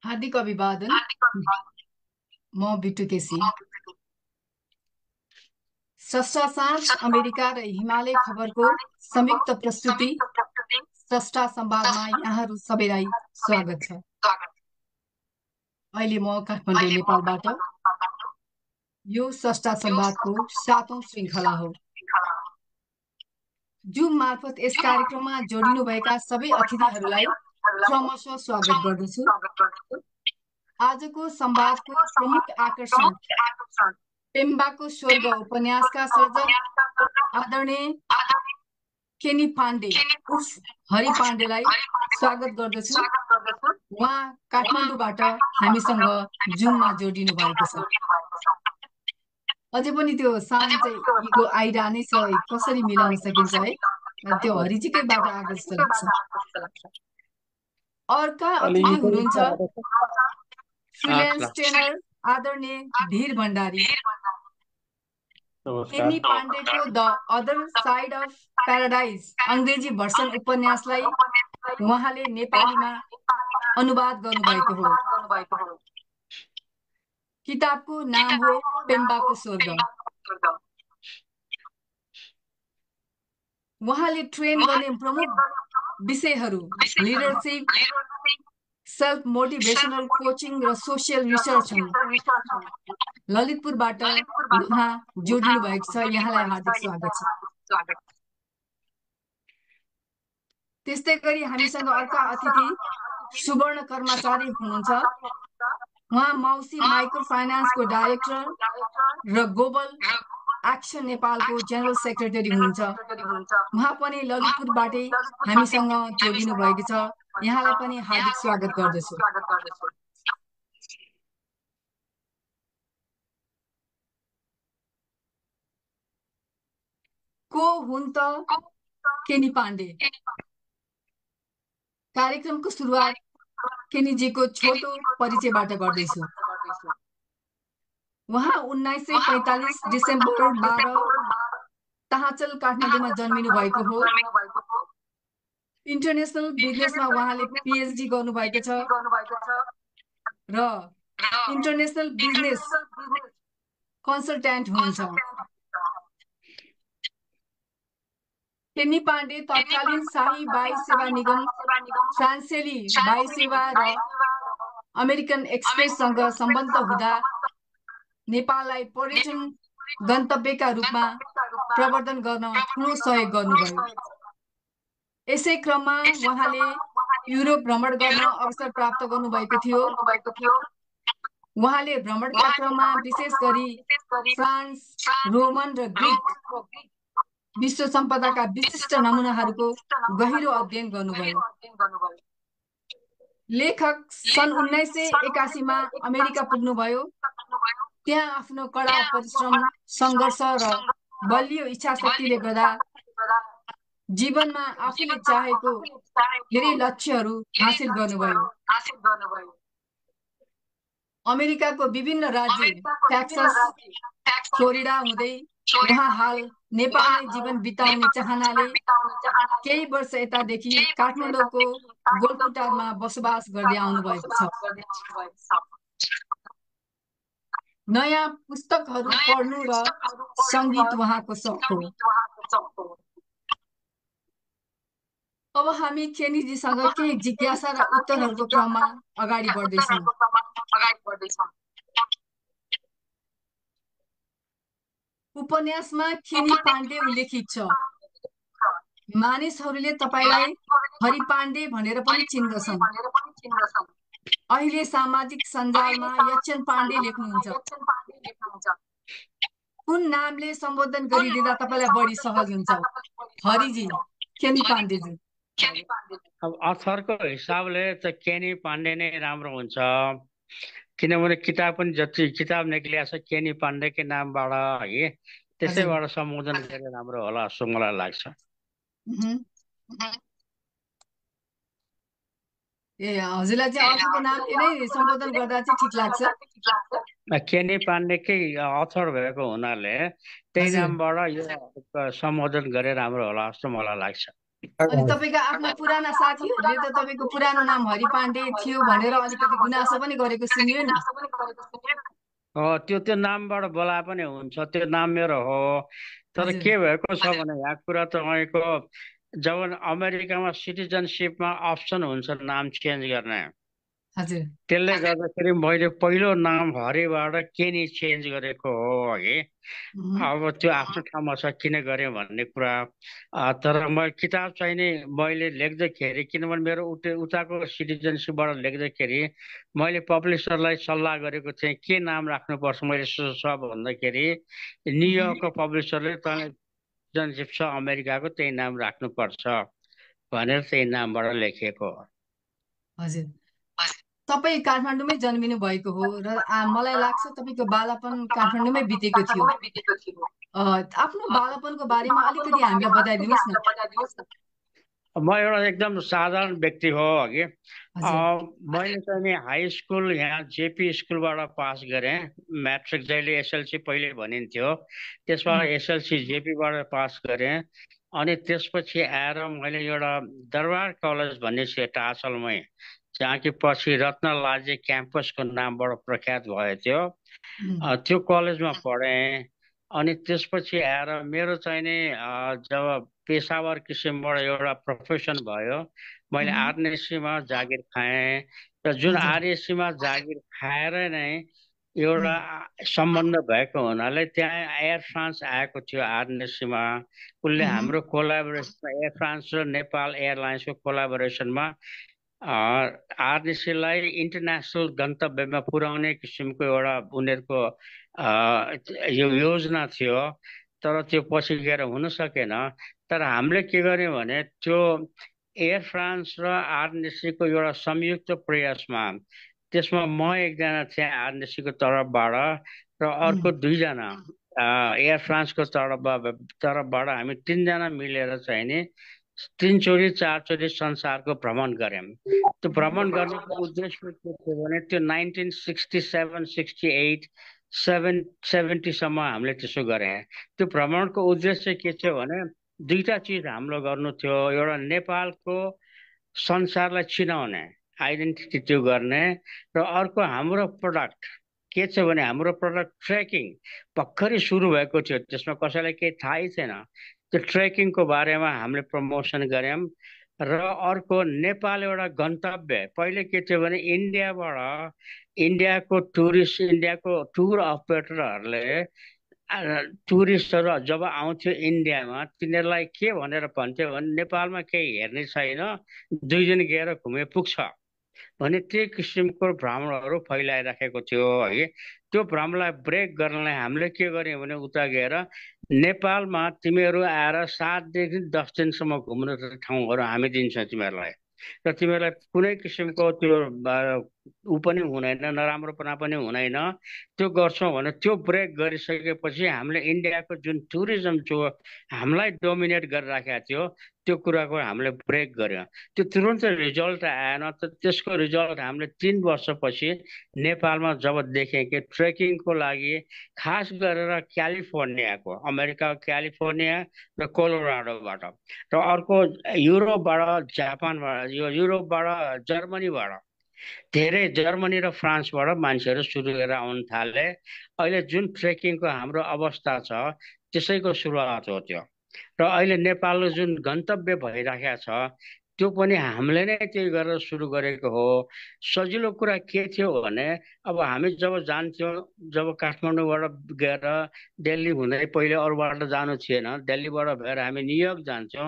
हार्दिक अभिवादन। म बिट्टु केसी। स्रष्टा साँझ अमेरिका र हिमालय खबरको संयुक्त प्रस्तुति स्रष्टा संवादमा यहाँहरू सबैलाई स्वागत छ। अहिले म काठमाडौँ, नेपालबाट। यो स्रष्टा संवादको 7औं श्रृङ्खला हो। जुम मार्फत यस कार्यक्रममा जोडिनुभएका सबै अतिथिहरूलाई क्रमशः स्वागत गर्दछु। आजको संवादको प्रमुख आकर्षण पेम्बाको स्वर्ग उपन्यासका सर्जक आदरणीय केनी पाण्डे उर्फ हरि पाण्डेलाई स्वागत गर्दछु। उहाँ काठमाडौँबाट हामीसँग जुममा जोडिनु भएको छ। अझै पनि त्यो साउन्ड चाहिँ इगो आइरहने छ, कसरी मिलाउन सकिन्छ है? त्यो हरिजीकैबाट आएको जस्तो लाग्छ। अर्का अतिथि हुनुहुन्छ फ्रिल्यान्स ट्रेनर आदरणीय धीर भण्डारी। केनी पाण्डेको the other side of paradise अङ्ग्रेजी भर्सन उपन्यासलाई उहाँले नेपालीमा अनुवाद गर्नुभएको हो। किताबको नाम हो पेम्बाको स्वर्ग। उहाँले ट्रेन गर्ने प्रमुख विषयहरू लिडरशिप, सेल्फ मोटिभेसनल कोचिङ र सोसियल रिसर्च हुन्। ललितपुरबाट उहाँ जोडिनु भएको छ। यहाँलाई हार्दिक स्वागत छ। त्यस्तै गरी हामीसँग अर्का अतिथि सुवर्ण कर्मचारी हुनुहुन्छ। उहाँ मौसी माइक्रो फाइनान्सको डाइरेक्टर र ग्लोबल एक्सन नेपालको जेनरल सेक्रेटरी हुनुहुन्छ। उहाँ पनि ललितपुरबाटै हामीसँग जोडिनु भएको छ। यहाँलाई पनि हार्दिक स्वागत गर्दछु। को हुन् त केनी पाण्डे? कार्यक्रमको सुरुवात केनीजीको छोटो परिचयबाट गर्दैछु। उहाँ 1945 डिसेम्बर 12 ताहाचल काठमाडौँमा जन्मिनु भएको हो। इन्टरनेसनल बिजनेसमा उहाँले पिएचडी गर्नुभएको छ र इन्टरनेसनल बिजनेस कन्सल्ट्यान्ट हुनुहुन्छ। केनी पाण्डे तत्कालीन शाही वायु सेवा निगम, फ्रान्सेली वायु सेवा र अमेरिकन एक्सप्रेससँग सम्बद्ध हुँदा नेपाललाई पर्यटन गन्तव्यका रूपमा प्रवर्धन गर्न ठूलो सहयोग गर्नुभयो। यसै क्रममा उहाँले युरोप भ्रमण गर्न अवसर प्राप्त गर्नुभएको थियो। उहाँले भ्रमणका क्रममा विशेष गरी फ्रान्स, रोमन र ग्रिक विश्व सम्पदाका विशिष्ट नमुनाहरूको गहिरो अध्ययन गर्नुभयो। लेखक सन् 1981 मा अमेरिका पुग्नुभयो। त्यहाँ आफ्नो कड़ा परिश्रम, सङ्घर्ष र बलियो इच्छाशक्तिले गर्दा जीवनमा आफूले चाहेको धेरै लक्ष्यहरू हासिल गर्नुभयो। अमेरिकाको विभिन्न राज्य टेक्सास, फ्लोरिडा हुँदै उहाँ हाल नेपालमै जीवन बिताउने चाहनाले केही वर्ष यतादेखि काठमाडौँको गोलपुटारमा बसोबास गर्दै आउनुभएको छ। नयाँ पुस्तकहरू पढ्नु र सङ्गीत उहाँको शौक हो। अब हामी केनीजीसँग केही जिज्ञासा र उत्तरहरूको क्रममा अगाडि बढ्दैछौँ। उपन्यासमा केनी पाण्डे उल्लेखित छ। मानिसहरूले तपाईलाई हरि पाण्डे भनेर पनि चिन्दछन्। अहिले सामाजिक सञ्जालमा यक्षन पाण्डे लेख्नुहुन्छ। कुन नामले सम्बोधन गरिदिँदा तपाईलाई बढी सहज हुन्छ? हरिजी, केनी पाण्डेजी? अब अथरको हिसाबले त केनी पाण्डे नै राम्रो हुन्छ, किनभने किताब पनि जति किताब निक्लिएको छ केनी पाण्डेकै नामबाट है, त्यसैबाट सम्बोधन गरेर राम्रो होला जस्तो मलाई लाग्छ। ए हजुरलाई चाहिँ अर्को नामले नै सम्बोधन गर्दा चाहिँ ठिक लाग्छ? केनी पाण्डेकै अथर भएको हुनाले त्यही नामबाट यो सम्बोधन गरेर राम्रो होला जस्तो मलाई लाग्छ। अनि तपाईँका आफ्ना पुराना साथीहरूले त तपाईँको पुरानो नाम हरि पाण्डे थियो भनेर अलिकति गुनासो पनि गरेको सुनियो नि। त्यो त्यो नामबाट बोला पनि हुन्छ, त्यो नाम मेरो हो। तर हजुर के भएको छ भने यहाँ कुरा तपाईँको जब अमेरिकामा सिटिजनसिपमा अप्सन हुन्छ नाम चेन्ज गर्ने, हजुर त्यसले गर्दाखेरि मैले पहिलो नाम हरिबाट केनी चेन्ज गरेको हो है। अब त्यो आफ्नो ठाउँमा छ किन गरेँ भन्ने कुरा। तर म किताब चाहिँ नि मैले लेख्दाखेरि, किनभने मेरो उताको सिटिजनसिपबाट लेख्दाखेरि मैले पब्लिसरलाई सल्लाह गरेको थिएँ के नाम राख्नुपर्छ मैले भन्दाखेरि न्युयोर्कको पब्लिसरले तँलाई सिटिजनसिप छ अमेरिकाको त्यही नाम राख्नुपर्छ भनेर त्यही नामबाट लेखिएको हो। हजुर तपाईँ काठमाडौँमै जन्मिनु भएको हो र मलाई लाग्छ तपाईँको बालापन काठमाडौँमै बितेको थियो। आफ्नो बालापनको बारेमा अलिकति हामीलाई बताइदिनुहोस् न। म एउटा एकदम साधारण व्यक्ति हो अघि। हजुर मैले चाहिँ नि हाई स्कुल यहाँ जेपी स्कुलबाट पास गरेँ। म्याट्रिक जहिले एसएलसी पहिले भनिन्थ्यो, त्यसबाट एसएलसी जेपीबाट पास गरेँ। अनि त्यसपछि आएर मैले एउटा दरबार कलेज भन्ने छ टासलमै, जहाँ कि पछि रत्नलाजे क्याम्पसको नामबाट प्रख्यात भयो थियो, त्यो कलेजमा पढेँ। अनि त्यसपछि आएर मेरो चाहिँ नि जब पेसावर किसिमबाट एउटा प्रोफेसन भयो, मैले आरएनएससीमा जागिर खाएँ। र जुन आरएनएससीमा जागिर खाएर नै एउटा सम्बन्ध भएको हुनाले त्यहाँ एयर फ्रान्स आएको थियो आरएनएससीमा। उसले हाम्रो कोलाबोरेसनमा एयर फ्रान्स र नेपाल एयरलाइन्सको कोलाबोरेसनमा आरएनएससीलाई इन्टरनेसनल गन्तव्यमा पुर्याउने किसिमको एउटा उनीहरूको यो योजना थियो। तर त्यो पछि गएर हुन सकेन। तर हामीले के गर्यौँ भने त्यो एयर फ्रान्स र आरएनएससीको एउटा संयुक्त प्रयासमा, त्यसमा म एकजना थिएँ आरएनएससीको तर्फबाट र अर्को दुईजना एयर फ्रान्सको तर्फबाट हामी तीनजना मिलेर चाहिँ नि 3 चोटि 4 चोटि संसारको भ्रमण गऱ्यौँ। त्यो भ्रमण गर्नुको उद्देश्य के थियो भने त्यो 1967, 68, 70सम्म हामीले त्यसो गरे। त्यो भ्रमणको उद्देश्य के थियो भने दुईटा चिज हाम्रो गर्नु थियो। एउटा नेपालको संसारलाई चिनाउने आइडेन्टिटी त्यो गर्ने, र अर्को हाम्रो प्रोडक्ट के छ भने हाम्रो प्रोडक्ट ट्रेकिङ भर्खरै सुरु भएको थियो, त्यसमा कसैलाई केही थाहै थिएन। त्यो ट्रेकिङको बारेमा हामीले प्रमोसन गऱ्यौँ। र अर्को नेपाल एउटा गन्तव्य। पहिले के थियो भने इन्डियाको टुर अपरेटरहरूले टुरिस्टहरू जब आउँथ्यो इन्डियामा, तिनीहरूलाई के भनेर भन्थ्यो भने नेपालमा केही हेर्ने छैन, 2 दिन गएर घुमे पुग्छ भने त्यही किसिमको भ्रमणहरू फैलाइराखेको थियो है। त्यो भ्रमलाई ब्रेक गर्नलाई हामीले के गर्यौँ भने उता गएर नेपालमा तिमीहरू आएर 7 देखि 10 दिनसम्म घुम्न ठाउँहरू हामी दिन्छौँ तिमीहरूलाई, र तिमीहरूलाई कुनै किसिमको त्यो ऊ पनि हुँदैन, नराम्रोपना पनि हुँदैन। त्यो गर्छौँ भने त्यो ब्रेक गरिसकेपछि हामीले इन्डियाको जुन टुरिज्म जो हामीलाई डोमिनेट गरिराखेको थियो त्यो कुराको हामीले ब्रेक गर्यौँ। त्यो तुरन्त रिजल्ट आएन। त्यसको रिजल्ट हामीले 3 वर्षपछि नेपालमा जब देखेँ कि ट्रेकिङको लागि खास गरेर क्यालिफोर्नियाको, अमेरिकाको क्यालिफोर्निया र कोलोराडोबाट, र अर्को युरोपबाट, जापानबाट, यो युरोपबाट, जर्मनीबाट, धेरै जर्मनी र फ्रान्सबाट मान्छेहरू सुरु गरेर आउन थाले। अहिले जुन ट्रेकिङको हाम्रो अवस्था छ त्यसैको सुरुवात हो त्यो। र अहिले नेपालको जुन गन्तव्य भइराखेको छ त्यो पनि हामीले नै त्यही गरेर सुरु गरेको हो। सजिलो कुरा के थियो भने अब हामी जब जान्थ्यौँ, जब काठमाडौँबाट गएर दिल्ली हुँदै पहिले अरूबाट जानु थिएन, दिल्लीबाट भएर हामी न्युयोर्क जान्थ्यौँ।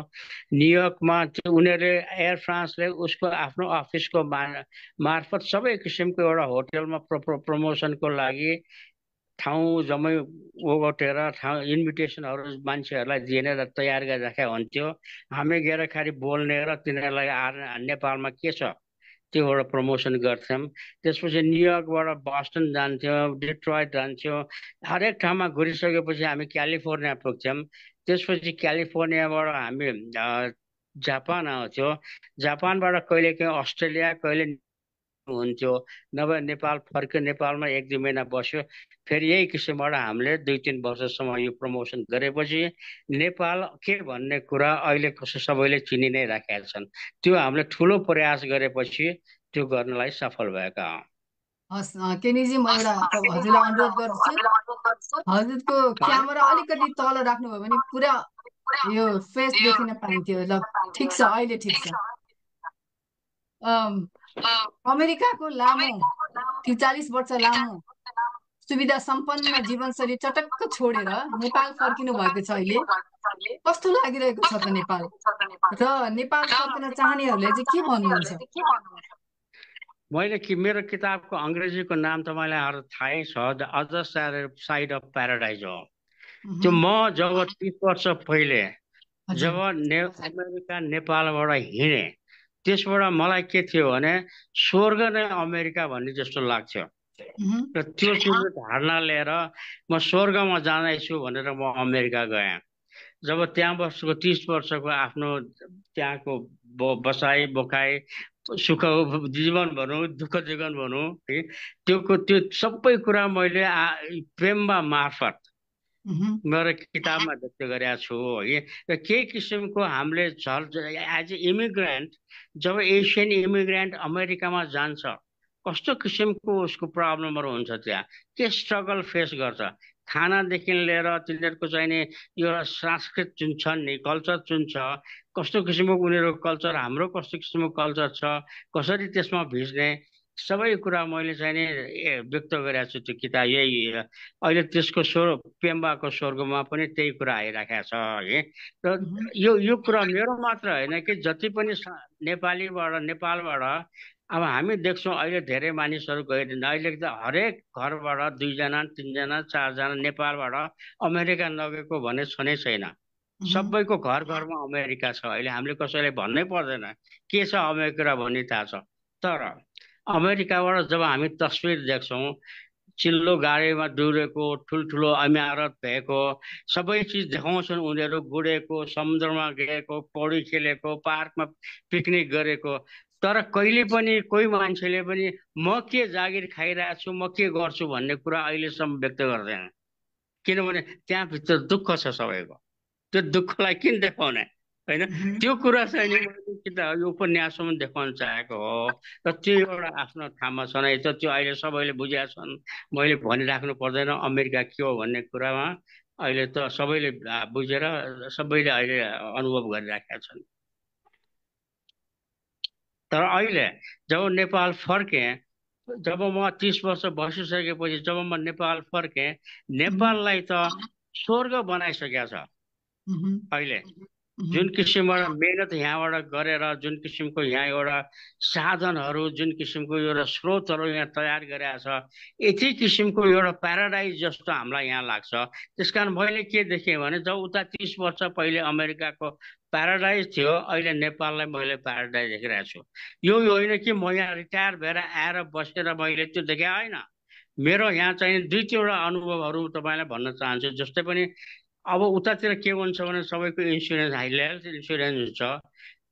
न्युयोर्कमा त्यो उनीहरूले एयर फ्रान्सले उसको आफ्नो अफिसको मार्फत सबै किसिमको एउटा होटलमा प्रमोसनको लागि ठाउँ जम्मै ओगटेर इन्भिटेसनहरू मान्छेहरूलाई दिएर तयार गरिराखेको हुन्थ्यो। हामी गएर खालि बोल्ने र तिनीहरूलाई नेपालमा के छ त्यो एउटा प्रमोसन गर्थ्यौँ। त्यसपछि न्युयोर्कबाट बस्टन जान्थ्यौँ, डिट्रोइट जान्थ्यौँ। हरेक ठाउँमा घुरिसकेपछि हामी क्यालिफोर्निया पुग्थ्यौँ। त्यसपछि क्यालिफोर्नियाबाट हामी जापान आउँथ्यौँ। जापानबाट कहिले काहीँ अस्ट्रेलिया, कहिले हुन्थ्यो नभए नेपाल फर्क्यो नेपालमा 1-2 महिना बस्यो फेरि यही किसिमबाट हामीले 2-3 वर्षसम्म यो प्रमोसन गरेपछि नेपाल के भन्ने कुरा अहिले सबैले चिनि नै राखेका छन् त्यो हामीले ठुलो प्रयास गरेपछि त्यो गर्नलाई सफल भएका हौं हस् केनीजी म एउटा हजुरलाई अनुरोध गर्दछु हजुरको क्यामेरा अलिकति तल राख्नुभयो भने पुरा यो फेस देखिन पाइन्थ्यो ल ठिक छ अहिले ठिक छ अमेरिकाको लामो 43 वर्ष लामो सुविधा सम्पन्न जीवनशैली चटक्क छोडेर नेपाल फर्किनु भएको छ अहिले कस्तो लागिरहेको छ त नेपाल र नेपाल फर्कन चाहनेहरूले चाहिँ के भन्नुहुन्छ मैले मेरो किताबको अङ्ग्रेजीको नाम तपाईँलाई थाहै छ the other side of paradise हो त्यो म जब 30 वर्ष पहिले जब अमेरिका नेपालबाट हिँडे त्यसबाट मलाई के थियो भने स्वर्ग नै अमेरिका भन्ने जस्तो लाग्थ्यो र त्यो धारणा लिएर म स्वर्गमा जाँदैछु भनेर म अमेरिका गएँ जब त्यहाँ बसेको 30 वर्षको आफ्नो त्यहाँको बसाइ बोकाइ सुख जीवन भनौँ दुःख जीवन भनौँ है त्यो सबै कुरा मैले प्रेममा मार्फत मेरो किताबमा व्यक्त गरेका छु है र केही किसिमको हामीले एज ए इमिग्रेन्ट जब एसियन इमिग्रेन्ट अमेरिकामा जान्छ कस्तो किसिमको उसको प्रब्लमहरू हुन्छ त्यहाँ के स्ट्रगल फेस गर्छ खानादेखि लिएर तिनीहरूको चाहिने यो संस्कृत जुन छ नि कल्चर जुन छ कस्तो किसिमको उनीहरूको कल्चर हाम्रो कस्तो किसिमको कल्चर छ कसरी त्यसमा भिज्ने सबै कुरा मैले चाहिँ नि व्यक्त गरेको छु त्यो किताब यही अहिले त्यसको पेम्बाको स्वर्गमा पनि त्यही कुरा आइराखेको छ है र यो कुरा मेरो मात्र होइन कि जति पनि नेपालबाट अब हामी देख्छौँ अहिले धेरै मानिसहरू गइरहन्छ अहिले त हरेक घरबाट 2 जना 3 जना 4 जना नेपालबाट अमेरिका लगेको भन्ने छनै छैन सबैको घरमा अमेरिका छ अहिले हामीले कसैले भन्नै पर्दैन के छ अमेरिका भन्ने थाहा छ तर अमेरिकाबाट जब हामी तस्बिर देख्छौँ चिल्लो गाडीमा डुरेको ठुल्ठुलो इमारत भएको सबै चिज देखाउँछन् उनीहरू गुडेको समुद्रमा गएको पौडी खेलेको पार्कमा पिकनिक गरेको तर कहिले पनि कोही मान्छेले पनि म के जागिर खाइरहेको छु म के गर्छु भन्ने कुरा अहिलेसम्म व्यक्त गर्दैन किनभने त्यहाँभित्र दुःख छ सबैको त्यो दुःखलाई किन देखाउने होइन त्यो कुरा चाहिँ यो उपन्यासमा देखाउन चाहेको हो र त्यो एउटा आफ्नो ठाउँमा छ नै त त्यो अहिले सबैले बुझेका छन् मैले भनिराख्नु पर्दैन अमेरिका के हो भन्ने कुरामा अहिले त सबैले बुझेर सबैले अहिले अनुभव गरिराखेका छन् तर अहिले जब नेपाल फर्केँ जब म 30 वर्ष बसिसकेपछि जब म नेपाल फर्केँ नेपाललाई त स्वर्ग बनाइसकेको छ अहिले जुन किसिमबाट मेहनत यहाँबाट गरेर जुन किसिमको यहाँ एउटा साधनहरू जुन किसिमको एउटा स्रोतहरू यहाँ तयार गरेका छ यति किसिमको एउटा प्याराडाइज जस्तो हामीलाई यहाँ लाग्छ त्यसकारण मैले के देखेँ भने जब उता 30 वर्ष पहिले अमेरिकाको प्याराडाइज थियो अहिले नेपाललाई मैले प्याराडाइज देखिरहेको छु यो होइन कि म यहाँ रिटायर भएर आएर बसेर मैले त्यो देखेँ होइन मेरो यहाँ चाहिँ 2-3वटा अनुभवहरू तपाईँलाई भन्न चाहन्छु जस्तै पनि अब उतातिर के हुन्छ भने सबैको इन्सुरेन्स हेल्थ इन्सुरेन्स हुन्छ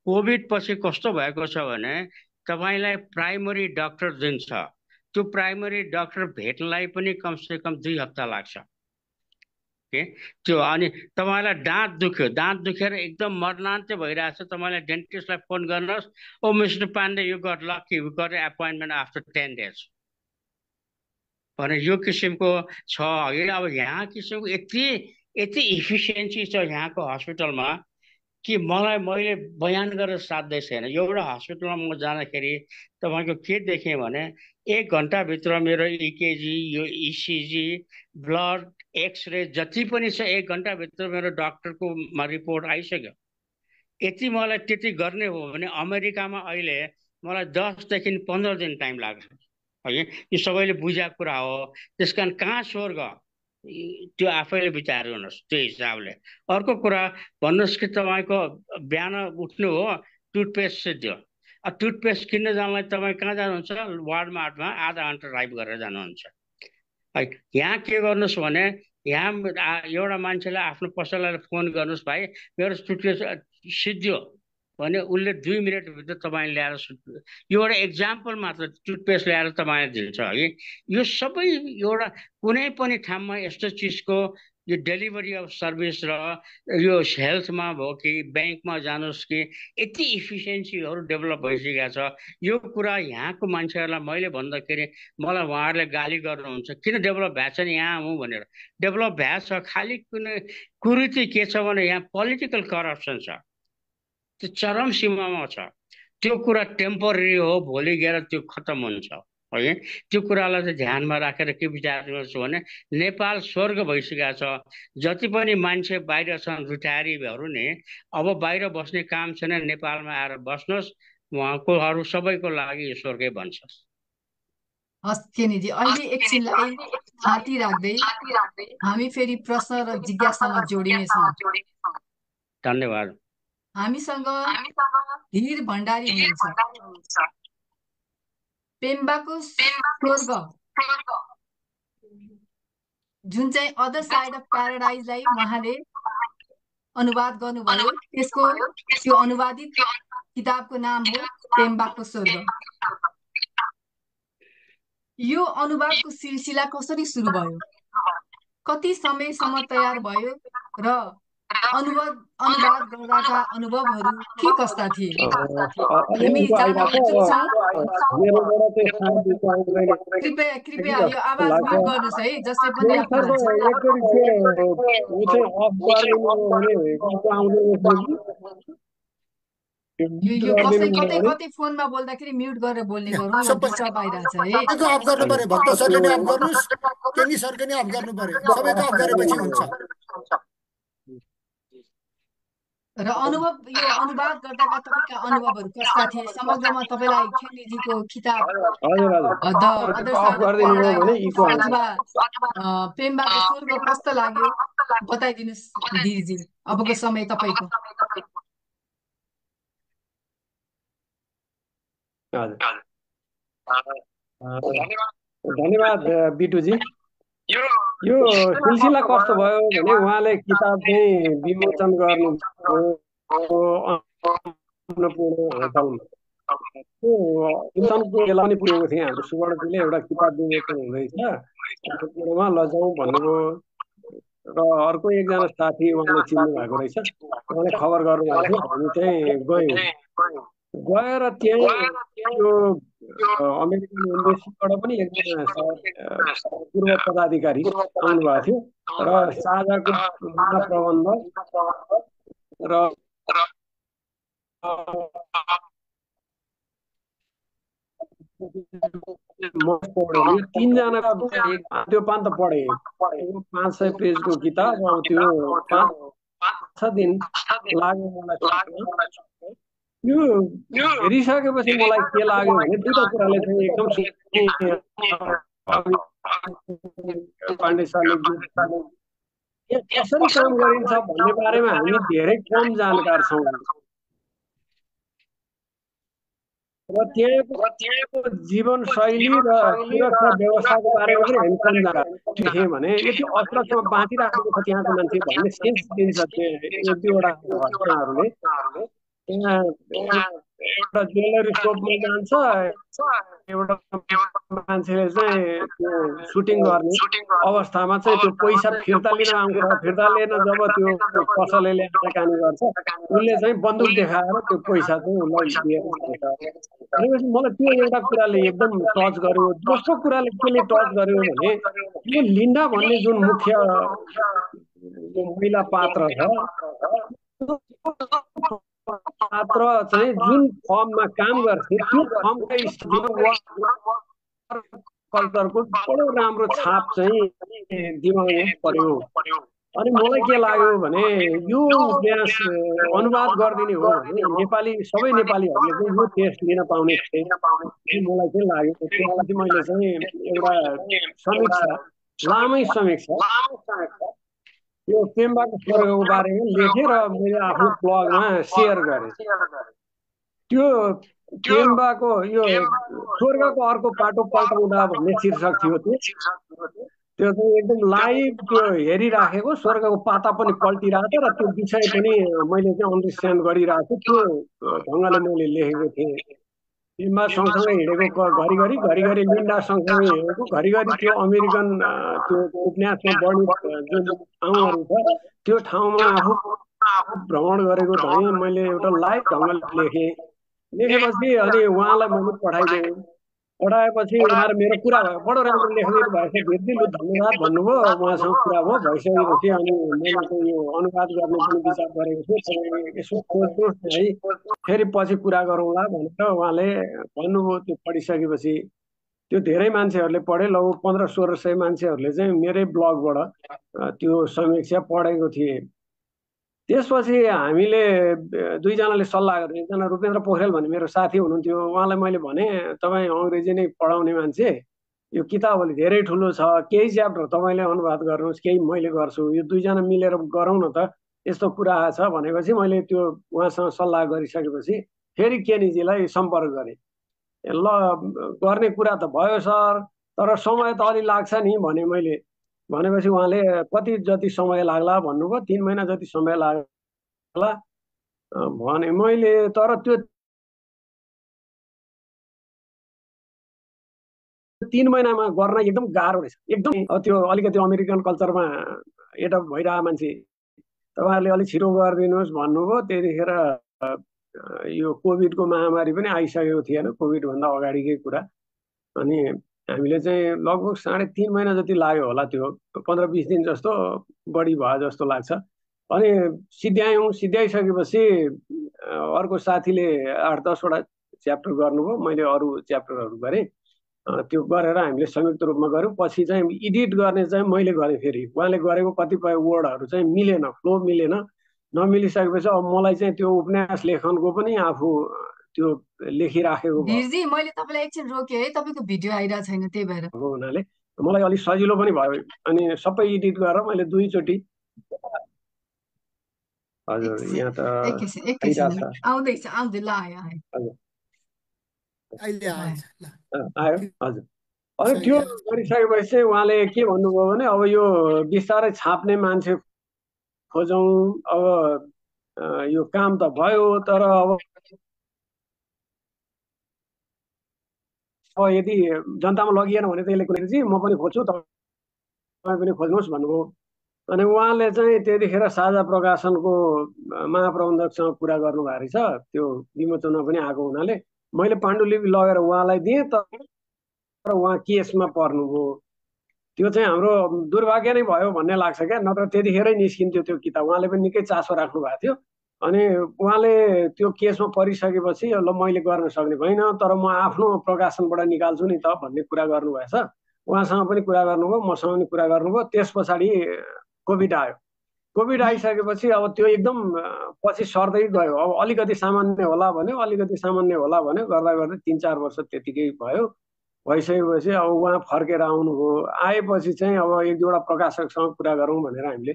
कोभिड पछि कस्तो भएको छ भने तपाईँलाई प्राइमरी डाक्टर जुन छ त्यो प्राइमरी डाक्टर भेट्नलाई पनि कमसे कम 2 हप्ता लाग्छ त्यो अनि तपाईँलाई दाँत दुखेर एकदम मर्नान्त भइरहेछ तपाईँलाई डेन्टिस्टलाई फोन गर्नुहोस् oh mister Pandey you got lucky you got appointment after 10 days भने यो किसिमको छ अब यहाँ किसिमको यति इफिसियन्सी छ यहाँको हस्पिटलमा कि मैले बयान गरेर साध्दै छैन एउटा हस्पिटलमा म जाँदाखेरि तपाईँको के देखेँ भने 1 घन्टाभित्र मेरो इकेजी यो इसिजी ब्लड एक्सरे जति पनि छ 1 घन्टाभित्र मेरो डाक्टरको रिपोर्ट आइसक्यो यति मलाई त्यति गर्ने हो भने अमेरिकामा अहिले मलाई 10 देखि 15 दिन टाइम लाग्छ है यो सबैले बुझेको कुरा हो त्यसकारण कहाँ स्वर्ग त्यो आफैले विचार गर्नुहोस् त्यो हिसाबले अर्को कुरा भन्नुहोस् कि तपाईँको बिहान उठ्नु हो टुथपेस्ट सिद्धियो टुथपेस्ट किन्न जानलाई तपाईँ कहाँ जानुहुन्छ वालमार्टमा आधा घन्टा ड्राइभ गरेर जानुहुन्छ है यहाँ के गर्नुहोस् भने यहाँ एउटा मान्छेलाई आफ्नो पसललाई फोन गर्नुहोस् भाइ मेरो टुथपेस्ट सिद्धियो भने उसले 2 मिनटभित्र तपाईँ ल्याएर यो एउटा एक्जाम्पल मात्र, टुथपेस्ट ल्याएर तपाईँले दिन्छ है। यो सबै एउटा कुनै पनि ठाउँमा यस्तो चिजको यो डेलिभरी अफ सर्भिस र यो हेल्थमा भयो कि ब्याङ्कमा जानुहोस् कि यति इफिसियन्सीहरू डेभलप भइसकेको छ। यो कुरा यहाँको मान्छेहरूलाई मैले भन्दाखेरि मलाई उहाँहरूले गाली गर्नुहुन्छ, किन डेभलप भएको छैन यहाँ हुँ भनेर। डेभलप भएको छ, खालि कुनै कुरीति के छ भने यहाँ पोलिटिकल करप्सन छ, त्यो चरम सीमामा छ। त्यो कुरा टेम्पररी हो, भोलि गएर त्यो खत्तम हुन्छ है। त्यो कुरालाई चाहिँ ध्यानमा राखेर के विचार गर्छु भने नेपाल स्वर्ग भइसकेको छ। जति पनि मान्छे बाहिर छन् रिटायरीहरू नि, अब बाहिर बस्ने काम छैन, नेपालमा आएर बस्नुहोस्, उहाँकोहरू सबैको लागि स्वर्गै बन्छ। हस् केनीजी, अहिले एकछिनलाई थाती राख्दै हामी फेरि प्रश्न र जिज्ञासामा जोडिनेछौँ। धन्यवाद। हामीसँग धीर भण्डारी हुनुहुन्छ। पेम्बाको स्वर्ग जुन चाहिँ अदर साइड अफ प्याराडाइजलाई उहाँले अनुवाद गर्नुभयो, त्यसको त्यो अनुवादित किताबको नाम हो पेम्बाको स्वर्ग। यो अनुवादको सिलसिला कसरी सुरु भयो, कति समयसम्म तयार भयो र अनुवाद गर्दाका अनुभवहरू के कस्ता थिए? हामी जान इच्छुक छौँ। कृपया यो आवाज म्युट गर्नुहोस् है, जसले पनि यो कसै कतै फोनमा बोल्दाखेरि म्युट गरेर बोल्ने गरौँ, डिस्टर्ब आइरहेछ है। अफ गर्नु पर्यो, भक्त सरले नि अफ गर्नुस्, केनी सरले नि अफ गर्नु पर्यो, सबैको अफ गरेपछि हुन्छ। र अनुभव, यो अनुवाद गर्दाका तपाईँका अनुभवहरू कस्ता थिए? समग्रमा तपाईँलाई केनीजीको किताब the other side of paradise अथवा पेम्बाको स्वर्ग कस्तो लाग्यो बताइदिनुहोस् धीरजी, अबको समय तपाईँको। धन्यवाद बिटुजी। यो सिलसिला कस्तो भयो भने उहाँले किताब चाहिँ विमोचन गर्नु बेला पनि पुगेको थिएँ। हाम्रो सुवर्णजीले एउटा किताब विमोचन हुँदैछ, लजाउँ भन्नुभयो र अर्को एकजना साथी उहाँले चिन्नु भएको रहेछ, उहाँले खबर गर्नुभएको थियो। हामी चाहिँ गएर त्यहाँ यो अमेरिकन एम्बेसीबाट पनि एकजना पूर्व पदाधिकारी आउनुभएको थियो र साझाको महाप्रबन्धक र तीनजना त्यो पान त पढे 500 पेजको किताब। त्यो 5-6 दिन लाग्यो मलाई। यो हेरिसकेपछि मलाई के लाग्यो भने दुईटा कुराले चाहिँ एकदम पाण्डे सरले कसरी काम गरिन्छ भन्ने बारेमा हामी धेरै कम जानकार छौँ र त्यहाँको जीवनशैली र सुरक्षा व्यवस्थाको बारेमा पनि हामी कम जानकार थियौँ भने यति असुरक्षामा बाँचिराखेको छ त्यहाँको मान्छे भन्ने सेन्स दिन्छ एक दुईवटा घटनाहरूले। एउटा ज्वेलरी सोपमा जान्छ, एउटा मान्छेले चाहिँ त्यो सुटिङ गर्ने अवस्थामा चाहिँ त्यो पैसा फिर्ता लिन आउँछ। फिर्ता लिन जब त्यो पसलेले आनाकानी गर्छ, उसले चाहिँ बन्दुक देखाएर त्यो पैसा चाहिँ उसलाई दिएर भनेपछि मलाई त्यो एउटा कुराले एकदम टच गर्यो। दोस्रो कुराले केले टच गर्यो भने यो लिन्डा भन्ने जुन मुख्य महिला पात्र छ, पात्र चाहिँ जुन फर्ममा काम गर्थे त्यो फर्मका स्थितिमा कल्चरको बडो राम्रो छाप चाहिँ दिमागमा पर्यो। अनि मलाई के लाग्यो भने यो उपन्यास अनुवाद गरिदिने हो भने नेपाली सबै नेपालीहरूले चाहिँ यो टेस्ट लिन पाउने थिए मलाई चाहिँ लाग्यो। त्यसपछि मैले चाहिँ एउटा समीक्षा, लामै समीक्षा यो पेम्बाको स्वर्गको बारेमा लेखेँ र मैले आफ्नो ब्लगमा सेयर गरेँ। त्यो पेम्बाको यो स्वर्गको अर्को पाटो पल्टाउँदा भन्ने शीर्षक थियो। त्यो चाहिँ एकदम लाइभ त्यो हेरिराखेको, स्वर्गको पाता पनि पल्टिरहेको र त्यो विषय पनि मैले चाहिँ अन्डरस्ट्यान्ड गरिरहेको त्यो ढङ्गले मैले लेखेको थिएँ। लिम्बा सँगसँगै हिँडेको घरिघरि लिन्डा सँगसँगै हिँडेको घरिघरि त्यो अमेरिकन त्यो उपन्यासमा वर्णित जुन ठाउँहरू छ त्यो ठाउँमा आफू भ्रमण गरेको चाहिँ मैले एउटा लाइभ ढङ्गले लेखेपछि अनि उहाँलाई मैले पठाएपछि उहाँहरू मेरो कुरा भयो, बडो राम्रो लेखिदिनु भएछ दिदी, लु धन्यवाद भन्नुभयो। उहाँसँग कुरा भयो, भइसकेपछि अनि मैले चाहिँ यो अनुवाद गर्ने पनि विचार गरेको थिएँ, यसो खोज्नुहोस् है फेरि पछि कुरा गरौँला भनेर उहाँले भन्नुभयो। त्यो पढिसकेपछि त्यो धेरै मान्छेहरूले पढे, लगभग 1500-1600 मान्छेहरूले चाहिँ मेरै ब्लगबाट त्यो समीक्षा पढेको थिए। त्यसपछि हामीले दुईजनाले सल्लाह गरेँ। एकजना रूपेन्द्र पोखरेल भन्ने मेरो साथी हुनुहुन्थ्यो, उहाँलाई मैले भने तपाईँ अङ्ग्रेजी नै पढाउने मान्छे, यो किताब अलि धेरै ठुलो छ, केही च्याप्टर तपाईँले अनुवाद गर्नुहोस्, केही मैले गर्छु, यो दुईजना मिलेर गरौँ न त, यस्तो कुरा छ भनेपछि मैले त्यो उहाँसँग सल्लाह गरिसकेपछि फेरि केनीजीलाई सम्पर्क गरेँ। ल गर्ने कुरा त भयो सर, तर समय त अलि लाग्छ नि भने मैले। भनेपछि उहाँले कति जति समय लाग्ला भन्नुभयो। 3 महिना जति समय लाग्ला भने मैले, तर त्यो 3 महिनामा गर्न एकदम गाह्रो रहेछ, एकदम त्यो अलिकति अमेरिकन कल्चरमा एडप्ट भइरहेको मान्छे, तपाईँहरूले अलिक छिटो गरिदिनुहोस् भन्नुभयो। त्यतिखेर यो कोभिडको महामारी पनि आइसकेको थिएन, कोभिडभन्दा अगाडिकै कुरा। अनि हामीले चाहिँ लगभग 3.5 महिना जति लाग्यो होला, त्यो 15-20 दिन जस्तो बढी भयो जस्तो लाग्छ। अनि सिद्ध्याइसकेपछि अर्को साथीले 8-10 वटा च्याप्टर गर्नुभयो, मैले अरू च्याप्टरहरू गरेँ। त्यो गरेर हामीले संयुक्त रूपमा गऱ्यौँ। पछि चाहिँ एडिट गर्ने चाहिँ मैले गरेँ। फेरि उहाँले गरेको कतिपय वर्डहरू चाहिँ मिलेन, फ्लो मिलेन। नमिलिसकेपछि अब मलाई चाहिँ त्यो उपन्यास लेखनको पनि आफू त्यो लेखिराखेको वीरजी, मैले तपाईँलाई एकछिन रोकेँ है, तपाईँको भिडियो आइरहेको छैन, त्यही भएर हुनाले मलाई अलिक सजिलो पनि भयो। अनि सबै एडिट गरेर मैले 2 चोटि, हजुर यहाँ त एकैछिन आउँदैछ, आउँदै ल आयो आयो हजुर। अनि त्यो गरिसकेपछि चाहिँ उहाँले के भन्नुभयो भने अब यो बिस्तारै छाप्ने मान्छे खोजौँ, अब यो काम त भयो, तर अब यदि जनतामा लगिएन भने त यसले कुनै म पनि खोज्छु, तपाईँ पनि खोज्नुहोस् भन्नुभयो। अनि उहाँले चाहिँ त्यतिखेर साझा प्रकाशनको महाप्रबन्धकसँग कुरा गर्नुभएको रहेछ, त्यो विमोचनमा पनि आएको हुनाले मैले पाण्डुलिपि लगेर उहाँलाई दिएँ, तर उहाँ केसमा पर्नुभयो। त्यो चाहिँ हाम्रो दुर्भाग्य नै भयो भन्ने लाग्छ क्या, नत्र त्यतिखेरै निस्किन्थ्यो त्यो किताब। उहाँले पनि निकै चासो राख्नु भएको थियो। अनि उहाँले त्यो केसमा परिसकेपछि ल मैले गर्न सक्ने भइनँ, तर म आफ्नो प्रकाशनबाट निकाल्छु नि त भन्ने कुरा गर्नुभएछ। उहाँसँग पनि कुरा गर्नुभयो, मसँग पनि कुरा गर्नुभयो। त्यस पछाडि कोभिड आयो। कोभिड आइसकेपछि अब त्यो एकदम पछि सर्दै गयो। अब अलिकति सामान्य होला भन्यो, अलिकति सामान्य होला भन्यो, गर्दा गर्दै 3-4 वर्ष त्यतिकै भयो। भइसकेपछि अब उहाँ फर्केर आउनुभयो। आएपछि चाहिँ अब 1-2वटा प्रकाशकसँग कुरा गरौँ भनेर हामीले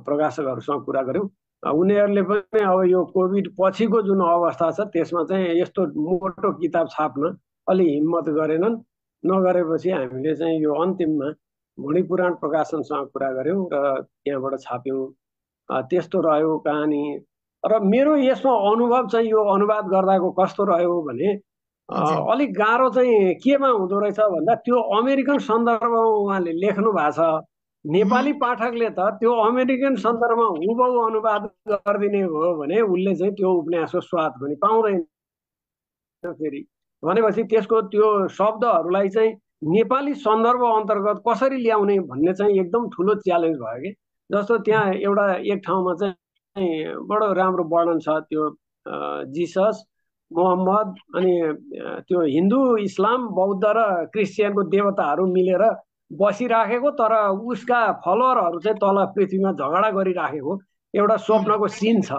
प्रकाशकहरूसँग कुरा गऱ्यौँ। उनीहरूले पनि अब यो कोभिड पछिको जुन अवस्था छ त्यसमा चाहिँ यस्तो मोटो किताब छाप्न अलि हिम्मत गरेनन्। नगरेपछि हामीले चाहिँ यो अन्तिममा भुँडीपुराण प्रकाशनसँग कुरा गऱ्यौँ र त्यहाँबाट छाप्यौँ। त्यस्तो रह्यो कहानी। र मेरो यसमा अनुभव चाहिँ यो अनुवाद गर्दाको कस्तो रह्यो भने अलिक गाह्रो चाहिँ केमा हुँदो रहेछ भन्दा त्यो अमेरिकन सन्दर्भमा उहाँले लेख्नु भएको छ। नेपाली पाठकले त त्यो अमेरिकन सन्दर्भमा हुबहु अनुवाद गरिदिने हो भने उसले चाहिँ त्यो उपन्यासको स्वाद पनि पाउँदैन। फेरि भनेपछि त्यसको त्यो शब्दहरूलाई चाहिँ नेपाली सन्दर्भ अन्तर्गत कसरी ल्याउने भन्ने चाहिँ एकदम ठुलो च्यालेन्ज भयो कि। जस्तो त्यहाँ एउटा एक ठाउँमा चाहिँ बडो राम्रो वर्णन छ, त्यो जिसस, मोहम्मद अनि त्यो हिन्दू, इस्लाम, बौद्ध र क्रिस्चियनको देवताहरू मिलेर बसिराखेको, तर उसका फलोअरहरू चाहिँ तल पृथ्वीमा झगडा गरिराखेको एउटा स्वप्नको सिन छ।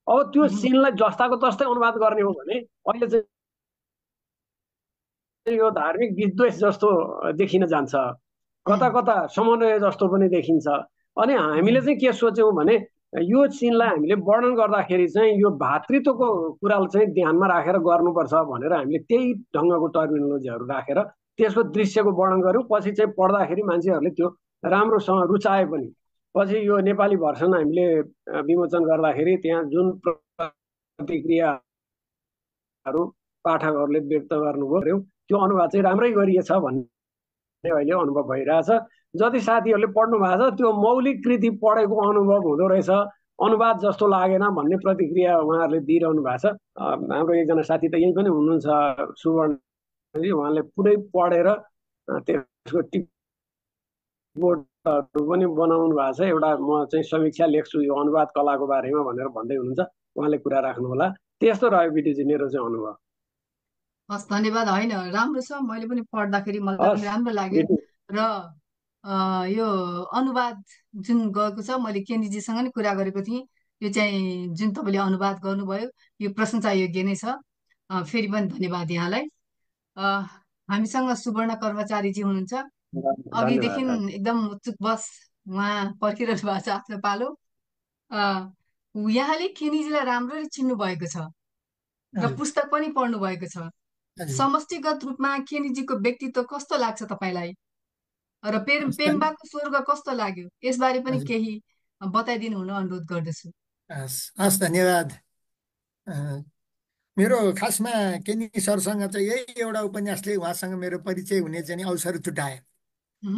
अब त्यो सिनलाई जस्ताको तस्तै अनुवाद गर्ने हो भने अहिले चाहिँ यो धार्मिक विद्वेष जस्तो देखिन जान्छ, कता कता समन्वय जस्तो पनि देखिन्छ। अनि हामीले चाहिँ के सोच्यौँ भने यो सिनलाई हामीले वर्णन गर्दाखेरि चाहिँ यो भातृत्वको कुरालाई चाहिँ ध्यानमा राखेर गर्नुपर्छ भनेर हामीले त्यही ढङ्गको टर्मिनोलोजीहरू राखेर त्यसको दृश्यको वर्णन गऱ्यौँ। पछि चाहिँ पढ्दाखेरि मान्छेहरूले त्यो राम्रोसँग रुचाए पनि पछि यो नेपाली भर्सन हामीले विमोचन गर्दाखेरि त्यहाँ जुन प्रतिक्रियाहरू पाठकहरूले व्यक्त गर्नुभयो त्यो अनुवाद चाहिँ राम्रै गरिएछ भन्ने अहिले अनुभव भइरहेछ। जति साथीहरूले पढ्नु भएको छ त्यो मौलिक कृति पढेको अनुभव हुँदो रहेछ, अनुवाद जस्तो लागेन भन्ने प्रतिक्रिया उहाँहरूले दिइरहनु भएको छ। हाम्रो एकजना साथी त यही पनि हुनुहुन्छ सुवर्ण, उहाँले पुरै पढेर त्यसको टिपोटहरू पनि बनाउनु भएको छ। एउटा म चाहिँ समीक्षा लेख्छु यो अनुवाद कलाको बारेमा भनेर भन्दै हुनुहुन्छ, उहाँले कुरा राख्नु होला। त्यस्तो रह्यो बिटीजी मेरो चाहिँ अनुभव। हस्, धन्यवाद। होइन, राम्रो छ, मैले पनि पढ्दाखेरि मलाई पनि राम्रो लाग्यो। र यो अनुवाद जुन गएको छ, मैले केनीजीसँग नि कुरा गरेको थिएँ, यो चाहिँ जुन तपाईँले अनुवाद गर्नुभयो यो प्रशंसा योग्य नै छ। फेरि पनि धन्यवाद यहाँलाई। हामीसँग सुवर्ण कर्मचारीजी हुनुहुन्छ, अघिदेखि एकदम उत्सुक बस उहाँ पर्खिरहनु भएको छ आफ्नो पालो। यहाँले केनीजीलाई राम्ररी चिन्नु भएको छ र पुस्तक पनि पढ्नु भएको छ। समष्टिगत रूपमा केनीजीको व्यक्तित्व कस्तो लाग्छ तपाईँलाई र पेम्बाको स्वर्ग कस्तो लाग्यो, यसबारे पनि केही बताइदिनु हुन अनुरोध गर्दछु। हस्, धन्यवाद। मेरो खासमा केनी सरसँग चाहिँ यही एउटा उपन्यासले उहाँसँग मेरो परिचय हुने चाहिँ अवसर जुटायो।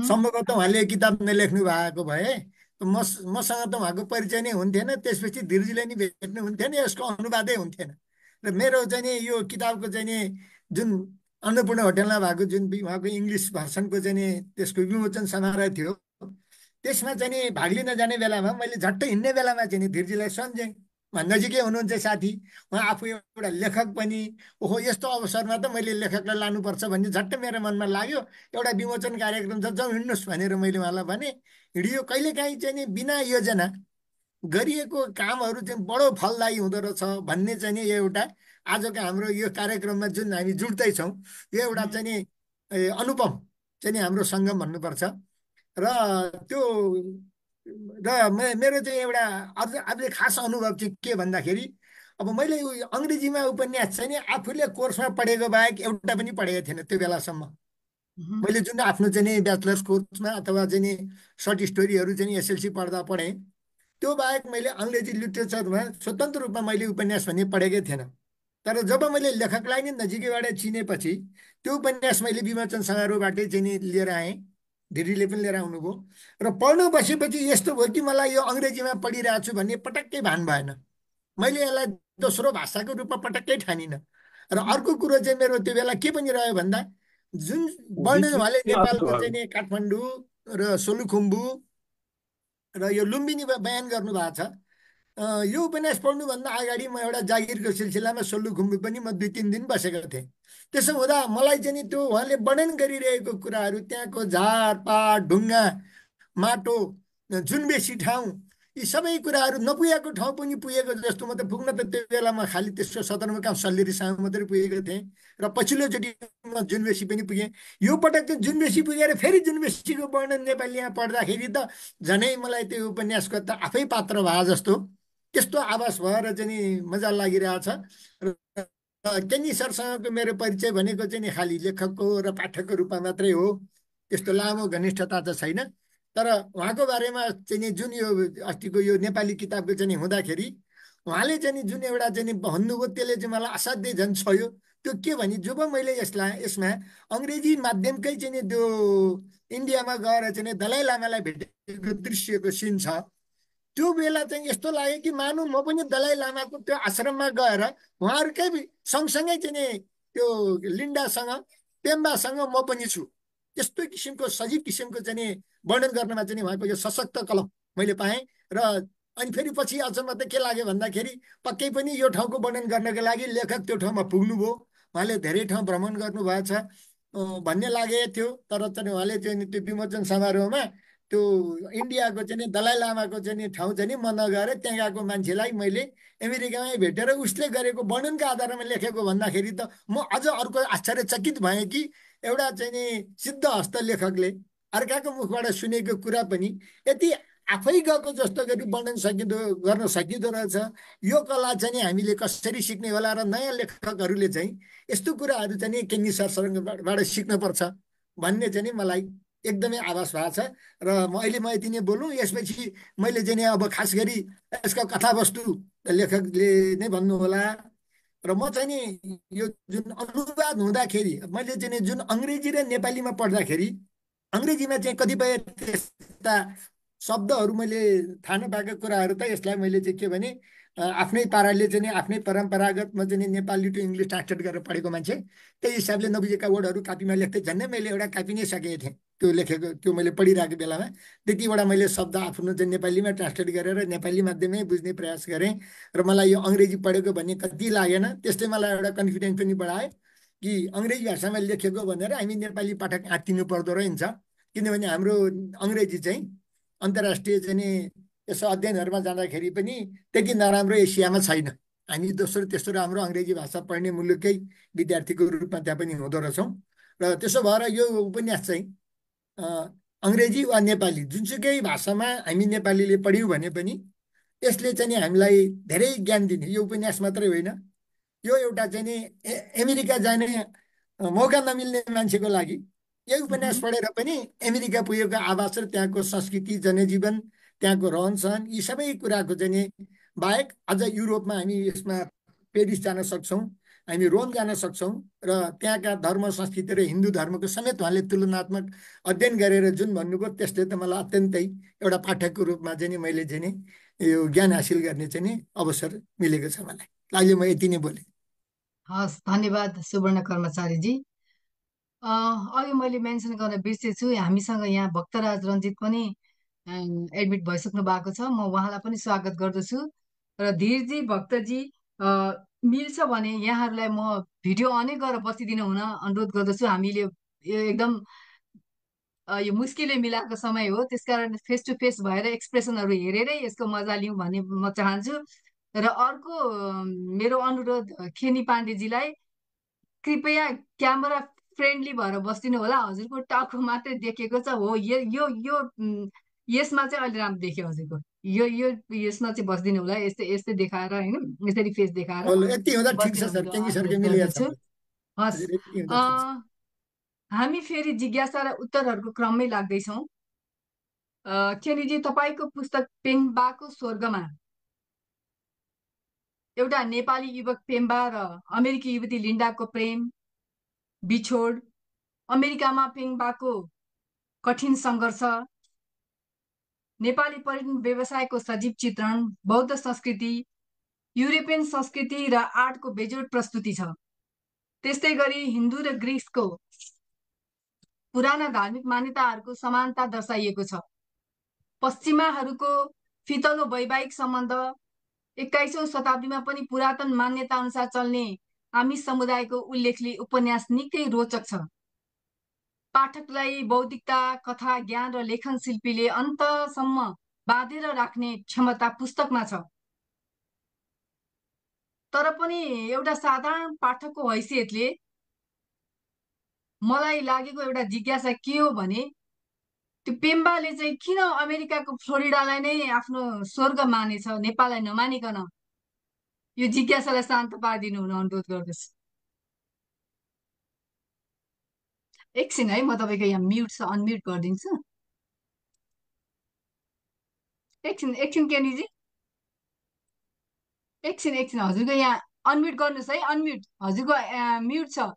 सम्भवतः उहाँले किताब नलेख्नु भएको भए मसँग त उहाँको परिचय नै हुन्थेन, त्यसपछि धीरजीले नि भेट्नु हुन्थेन, यसको अनुवादै हुन्थेन। र मेरो चाहिँ नि यो किताबको चाहिँ नि जुन अन्नपूर्ण होटेलमा भएको जुन उहाँको इङ्ग्लिस भर्सनको चाहिँ नि त्यसको विमोचन समारोह थियो, त्यसमा चाहिँ नि भाग लिन जाने बेलामा मैले झट्ट हिँड्ने बेलामा चाहिँ नि धीरजीलाई सम्झेँ। नजिकै हुनुहुन्छ साथी, उहाँ आफू एउटा लेखक पनि, ओहो यस्तो अवसरमा त मैले लेखकलाई लानुपर्छ भन्ने झट्ट मेरो मनमा लाग्यो। एउटा विमोचन कार्यक्रम छ, जाउँ हिँड्नुहोस् भनेर मैले उहाँलाई भने। हिँडियो। कहिलेकाहीँ चाहिँ नि बिना योजना गरिएको कामहरू चाहिँ बडो फलदायी हुँदो रहेछ भन्ने चाहिँ नि एउटा आजको हाम्रो यो कार्यक्रममा जुन हामी जुट्दैछौँ यो एउटा चाहिँ नि अनुपम चाहिँ नि हाम्रो सङ्गम भन्नुपर्छ। र त्यो मेरो चाहिँ एउटा अझै खास अनुभव चाहिँ के भन्दाखेरि, अब मैले अङ्ग्रेजीमा उपन्यास चाहिँ नि आफूले कोर्समा पढेको बाहेक एउटा पनि पढेको थिएन त्यो बेलासम्म। मैले जुन आफ्नो चाहिँ नि ब्याचलर्स कोर्समा अथवा चाहिँ नि सर्ट स्टोरीहरू चाहिँ एसएलसी पढ्दा पढेँ, त्यो बाहेक मैले अङ्ग्रेजी लिटरेचरमा स्वतन्त्र रूपमा मैले उपन्यास भन्ने पढेकै थिएन। तर जब मैले लेखकलाई नै नजिकैबाट चिनेपछि त्यो उपन्यास मैले विमोचन समारोहबाटै चाहिँ नि लिएर आएँ, धीरजीले पनि लिएर आउनुभयो। र पढ्नु बसेपछि यस्तो भयो कि मलाई यो अङ्ग्रेजीमा पढिरहेको छु भन्ने पटक्कै भान भएन। मैले यसलाई दोस्रो भाषाको रूपमा पटक्कै ठानिनँ। र अर्को कुरो चाहिँ मेरो त्यो बेला के पनि रह्यो भन्दा, जुन वर्णन उहाँले नेपालको चाहिँ नि काठमाडौँ र सोलुखुम्बु र यो लुम्बिनी बयान गर्नुभएको छ, यो उपन्यास पढ्नुभन्दा अगाडि म एउटा जागिरको सिलसिलामा सोलुखुम्बु पनि म 2-3 दिन बसेको थिएँ। त्यसो हुँदा मलाई चाहिँ नि त्यो उहाँले वर्णन गरिरहेको कुराहरू, त्यहाँको झारपात, ढुङ्गा, माटो, जुनबेसी ठाउँ, यी सबै कुराहरू नपुगेको ठाउँ पनि पुगेको जस्तो। म त पुग्न त त्यो बेलामा खालि त्यसको सदरमुकाम सल्लेरीसँग मात्रै पुगेको थिएँ र पछिल्लोचोटि म जुनबेसी पनि पुगेँ। यो पटक त जुनबेसी पुगेर फेरि जुनबेसीको वर्णन नेपालीमा पढ्दाखेरि त झनै मलाई त्यो उपन्यासको त आफै पात्र भए जस्तो त्यस्तो आभास भएर चाहिँ नि मजा लागिरहेछ। केनी सरसँगको मेरो परिचय भनेको चाहिँ नि खालि लेखकको र पाठकको रूपमा मात्रै हो, त्यस्तो लामो घनिष्ठता त छैन। तर उहाँको बारेमा चाहिँ नि जुन यो अस्तिको यो नेपाली किताबको चाहिँ नि हुँदाखेरि उहाँले चाहिँ नि जुन एउटा चाहिँ नि भन्नुभयो त्यसले चाहिँ मलाई असाध्यै झन् छयो। त्यो के भने, जब मैले यसमा अङ्ग्रेजी माध्यमकै चाहिँ नि त्यो इन्डियामा गएर चाहिँ नि दलाई लामालाई भेटेको दृश्यको सिन छ, त्यो बेला चाहिँ यस्तो लाग्यो कि मानु म पनि दलाई लामाको त्यो आश्रममा गएर उहाँहरूकै सँगसँगै चाहिँ नि त्यो लिन्डासँग पेम्बासँग म पनि छु। त्यस्तो किसिमको सजीव किसिमको चाहिँ नि वर्णन गर्नमा चाहिँ उहाँको यो सशक्त कलम मैले पाएँ। र अनि फेरि पछि अचम्म त के लाग्यो भन्दाखेरि, पक्कै पनि यो ठाउँको वर्णन गर्नको लागि लेखक त्यो ठाउँमा पुग्नुभयो, उहाँले धेरै ठाउँ भ्रमण गर्नुभएको छ भन्ने लागेको थियो। तर चाहिँ उहाँले चाहिँ त्यो विमोचन समारोहमा त्यो इन्डियाको चाहिँ दलाई लामाको चाहिँ ठाउँ चाहिँ म नगएर त्यहाँ गएको मान्छेलाई मैले अमेरिकामै भेटेर उसले गरेको वर्णनका आधारमा लेखेको भन्दाखेरि त म अझ अर्को आश्चर्यचकित भएँ कि एउटा चाहिँ नि सिद्धहस्त लेखकले अर्काको मुखबाट सुनेको कुरा पनि यति आफै गएको जस्तो गरी वर्णन गर्न सकिँदो रहेछ। यो कला चाहिँ नि हामीले कसरी सिक्ने होला र नयाँ लेखकहरूले चाहिँ यस्तो कुराहरू चाहिँ नि केनी सरसँगबाट सिक्नुपर्छ भन्ने चाहिँ नि मलाई एकदमै आभास भएको छ। र अहिले म यति नै बोलौँ, यसपछि मैले चाहिँ नि अब खास गरी यसको कथावस्तु लेखकले नै भन्नुहोला। र म चाहिँ नि यो जुन अनुवाद हुँदाखेरि मैले चाहिँ नि जुन अङ्ग्रेजी र नेपालीमा पढ्दाखेरि अङ्ग्रेजीमा चाहिँ कतिपय त्यस्ता शब्दहरू मैले थाहा नपाएको कुराहरू त यसलाई मैले चाहिँ के भने आफ्नै पाराले चाहिँ नि आफ्नै परम्परागतमा चाहिँ नि नेपाली टु इङ्ग्लिस ट्रान्सलेट गरेर पढेको मान्छे, त्यही हिसाबले नबुझेका वर्डहरू कापीमा लेख्दै झन्डै मैले एउटा कापी नै सकेको थिएँ त्यो लेखेको, त्यो मैले पढिरहेको बेलामा त्यतिबाट मैले शब्द आफ्नो चाहिँ नेपालीमा ट्रान्सलेट गरेर नेपाली माध्यममै बुझ्ने प्रयास गरेँ। र मलाई यो अङ्ग्रेजी पढेको भन्ने कति लागेन। त्यसले मलाई एउटा कन्फिडेन्स पनि बढायो कि अङ्ग्रेजी भाषामा लेखेको भनेर हामी नेपाली पाठक आत्तिनु पर्दो रहेछ, किनभने हाम्रो अङ्ग्रेजी चाहिँ अन्तर्राष्ट्रिय चाहिँ नि यसो अध्ययनहरूमा जाँदाखेरि पनि त्यति नराम्रो एसियामा छैन। हामी दोस्रो तेस्रो राम्रो अङ्ग्रेजी भाषा पढ्ने मुलुककै विद्यार्थीको रूपमा त्यहाँ पनि हुँदो रहेछौँ। र त्यसो भएर यो उपन्यास चाहिँ अङ्ग्रेजी वा नेपाली जुनसुकै भाषामा हामी नेपालीले पढ्यौँ भने पनि यसले चाहिँ नि हामीलाई धेरै ज्ञान दिने, यो उपन्यास मात्रै होइन, यो एउटा चाहिँ नि अमेरिका जाने मौका नमिल्ने मान्छेको लागि यही उपन्यास पढेर पनि अमेरिका पुगेको आवास र त्यहाँको संस्कृति, जनजीवन, त्यहाँको रहनसहन, यी सबै कुराको चाहिँ नि बाहेक अझ युरोपमा हामी यसमा पेरिस जान सक्छौँ, हामी रोम जान सक्छौँ र त्यहाँका धर्म संस्कृति र हिन्दू धर्मको समेत उहाँले तुलनात्मक अध्ययन गरेर जुन भन्नुभयो त्यसले त मलाई अत्यन्तै एउटा पाठकको रूपमा चाहिँ नि मैले चाहिँ नि यो ज्ञान हासिल गर्ने चाहिँ नि अवसर मिलेको छ मलाई। अहिले म यति नै बोलेँ। हस्, धन्यवाद सुवर्ण कर्मचारीजी। अघि मैले मेन्सन गर्न बिर्सेछु, हामीसँग यहाँ भक्तराज रञ्जित पनि एडमिट भइसक्नु भएको छ। म उहाँलाई पनि स्वागत गर्दछु। र धीरजी, भक्तजी, मिल्छ भने यहाँहरूलाई म भिडियो अनै गरेर बसिदिनु हुन अनुरोध गर्दछु। हामीले यो एकदम यो मुस्किलले मिलाएको समय हो, त्यसकारण फेस टु फेस भएर एक्सप्रेसनहरू हेरेरै यसको मजा लिउँ भन्ने म चाहन्छु। र अर्को मेरो अनुरोध खेनी पाण्डेजीलाई, कृपया क्यामेरा फ्रेन्डली भएर बस्दिनु होला। हजुरको टाउको मात्रै देखेको छ हो, यो यो यो यसमा चाहिँ अहिले राम्रो देखियो हजुरको, यो यो यसमा चाहिँ बस्दिनु होला, यस्तै यस्तै देखाएर होइन, यसरी फेस देखाएर यति हुँदा ठिक छ सर, केही सरकै मिलेको छ। हस्, हामी फेरि जिज्ञासा र उत्तरहरूको क्रममै लाग्दैछौँ। केनीजी, तपाईँको पुस्तक पेम्बाको स्वर्गमा एउटा नेपाली युवक पेम्बा र अमेरिकी युवती लिन्डाको प्रेम बिछोड, अमेरिकामा पेम्बाको कठिन सङ्घर्ष, नेपाली पर्यटन व्यवसायको सजीव चित्रण, बौद्ध संस्कृति, युरोपियन संस्कृति र आर्टको बेजोड प्रस्तुति छ। त्यस्तै गरी हिन्दू र ग्रिसको पुराना धार्मिक मान्यताहरूको समानता दर्शाइएको छ। पश्चिमाहरूको फितलो वैवाहिक सम्बन्ध, 21औं शताब्दीमा पनि पुरातन मान्यता अनुसार चल्ने आमिष समुदायको उल्लेखले उपन्यास निकै रोचक छ। पाठकलाई बौद्धिकता, कथा, ज्ञान र लेखन शिल्पीले अन्तसम्म बाँधेर राख्ने क्षमता पुस्तकमा छ। तर पनि एउटा साधारण पाठकको हैसियतले मलाई लागेको एउटा जिज्ञासा के हो भने, त्यो पेम्बाले चाहिँ किन अमेरिकाको फ्लोरिडालाई नै आफ्नो स्वर्ग मानेछ, नेपाललाई नमानिकन? यो जिज्ञासालाई शान्त पारिदिनु हुन अनुरोध गर्दछु। एकछिन है, म तपाईँको यहाँ म्युट छ, अनम्युट गरिदिन्छु। एकछिन एकछिन केनीजी, एकछिन एकछिन, हजुरको यहाँ अनम्युट गर्नुहोस् है, अनम्युट, हजुरको म्युट छ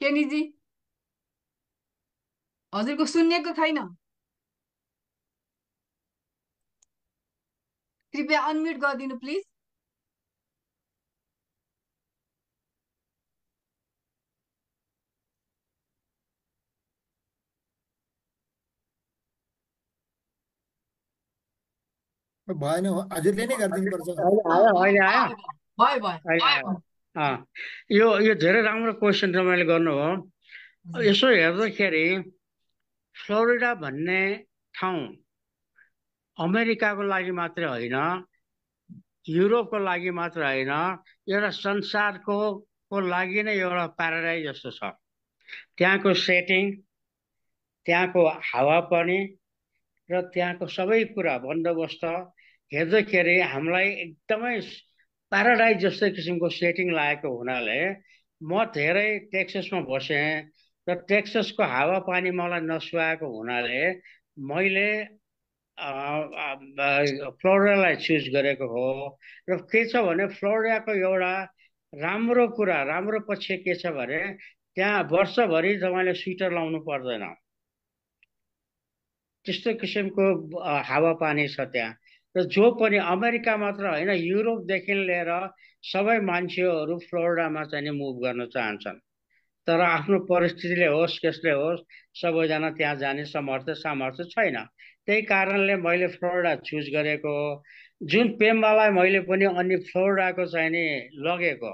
केनीजी, हजुरको सुन्नेको छैन, कृपया अनम्युट गरिदिनु प्लिज। भएन, हजुरले नै गरिदिनु पर्छ। अहिले आयो, भयो भयो। यो धेरै राम्रो क्वेसन तपाईँले गर्नुभयो। यसो हेर्दाखेरि फ्लोरिडा भन्ने ठाउँ अमेरिकाको लागि मात्रै होइन, युरोपको लागि मात्र होइन, एउटा संसारको लागि नै एउटा प्याराडाइज जस्तो छ। त्यहाँको सेटिङ, त्यहाँको हावापानी र त्यहाँको सबै कुरा बन्दोबस्त हेर्दाखेरि हामीलाई एकदमै प्याराडाइज जस्तै किसिमको सेटिङ लागेको हुनाले म धेरै टेक्ससमा बसेँ र टेक्ससको हावापानी मलाई नसुहाएको हुनाले मैले फ्लोरिडालाई चुज गरेको हो। र के छ भने फ्लोरिडाको एउटा राम्रो पक्ष के छ भने त्यहाँ वर्षभरि तपाईँले स्वेटर लाउनु पर्दैन, त्यस्तो किसिमको हावापानी छ त्यहाँ। र जो पनि अमेरिका मात्र होइन, युरोपदेखि लिएर सबै मान्छेहरू फ्लोरिडामा चाहिँ मुभ गर्न चाहन्छन्, तर आफ्नो परिस्थितिले होस् कसले होस् सबैजना त्यहाँ जाने सामर्थ्य छैन। त्यही कारणले मैले फ्लोरिडा चुज गरेको। जुन पेम्बालाई मैले पनि अनि फ्लोरिडाको चाहिँ नि लगेको,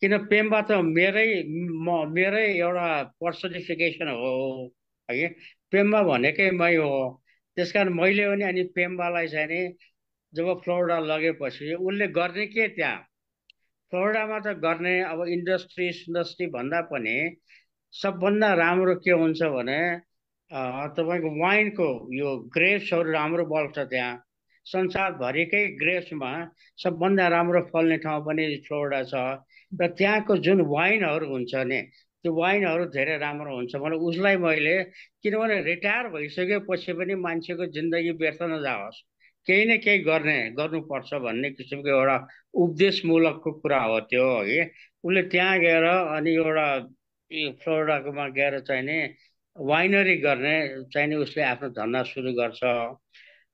किन पेम्बा त मेरै एउटा पर्सनिफिकेसन हो है, पेम्बा भनेकै मै हो। त्यसकारण मैले पनि अनि पेम्बालाई चाहिँ नि जब फ्लोरिडा लगेपछि उसले गर्ने के त्यहाँ फ्लोरिडामा त गर्ने अब इन्डस्ट्री भन्दा पनि सबभन्दा राम्रो के हुन्छ भने तपाईँको वाइनको यो ग्रेप्सहरू राम्रो बल्छ त्यहाँ। संसारभरिकै ग्रेप्समा सबभन्दा राम्रो फल्ने ठाउँ पनि फ्लोरिडा छ। र त्यहाँको जुन वाइनहरू हुन्छ नि त्यो वाइनहरू धेरै राम्रो हुन्छ। उसलाई मैले किनभने रिटायर भइसकेपछि पनि मान्छेको जिन्दगी व्यर्थ नजाओस्, केही न केही गर्नुपर्छ भन्ने किसिमको एउटा उपदेशमूलकको कुरा हो त्यो है। उसले त्यहाँ गएर अनि एउटा फ्लोरिडाकोमा गएर चाहिँ नि वाइनरी गर्ने चाहिँ नि उसले आफ्नो धन्दा सुरु गर्छ।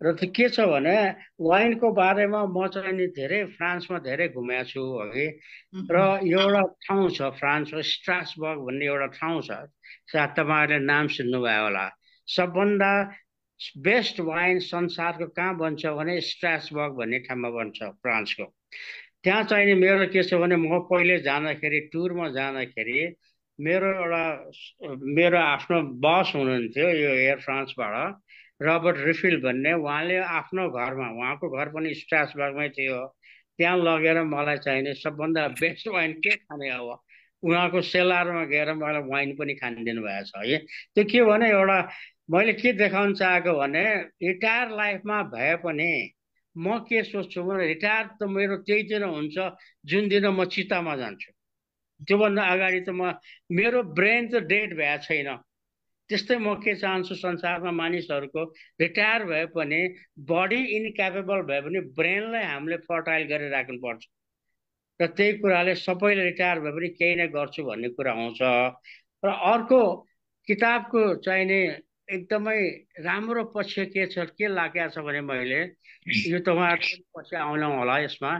र त्यो के छ भने वाइनको बारेमा म चाहिँ नि धेरै फ्रान्समा धेरै घुमेको छु है। र एउटा ठाउँ छ फ्रान्समा स्ट्रासबर्ग भन्ने एउटा ठाउँ छ, सायद तपाईँहरूले नाम सुन्नुभयो होला। सबभन्दा बेस्ट वाइन संसारको कहाँ बन्छ भने स्ट्रासबर्ग भन्ने ठाउँमा बन्छ फ्रान्सको। त्यहाँ चाहिँ नि मेरो के छ भने म पहिले जाँदाखेरि टुरमा जाँदाखेरि मेरो आफ्नो बस हुनुहुन्थ्यो यो एयर फ्रान्सबाट, रबर्ट रिफिल भन्ने। उहाँले आफ्नो घरमा, उहाँको घर पनि स्ट्रासबर्गमै थियो, त्यहाँ लगेर मलाई चाहिने सबभन्दा बेस्ट वाइन के खाने अब उहाँको सेलारमा गएर मलाई वाइन पनि खान दिनुभएको छ है। त्यो के भने एउटा मैले के देखाउन चाहेको भने रिटायर लाइफमा भए पनि म के सोच्छु भने रिटायर त मेरो त्यही दिन हुन्छ जुन दिन म चितामा जान्छु, त्योभन्दा अगाडि त मेरो ब्रेन त डेड भएको छैन। त्यस्तै म के चाहन्छु संसारमा मानिसहरूको रिटायर भए पनि बडी इनक्यापेबल भए पनि ब्रेनलाई हामीले फर्टाइल गरेर राख्नुपर्छ। र त्यही कुराले सबैले रिटायर भए पनि केही नै गर्छु भन्ने कुरा आउँछ। र अर्को किताबको चाहिने एकदमै राम्रो पक्ष के लागेको छ भने मैले यो तपाईँहरू पछि आउनु होला यसमा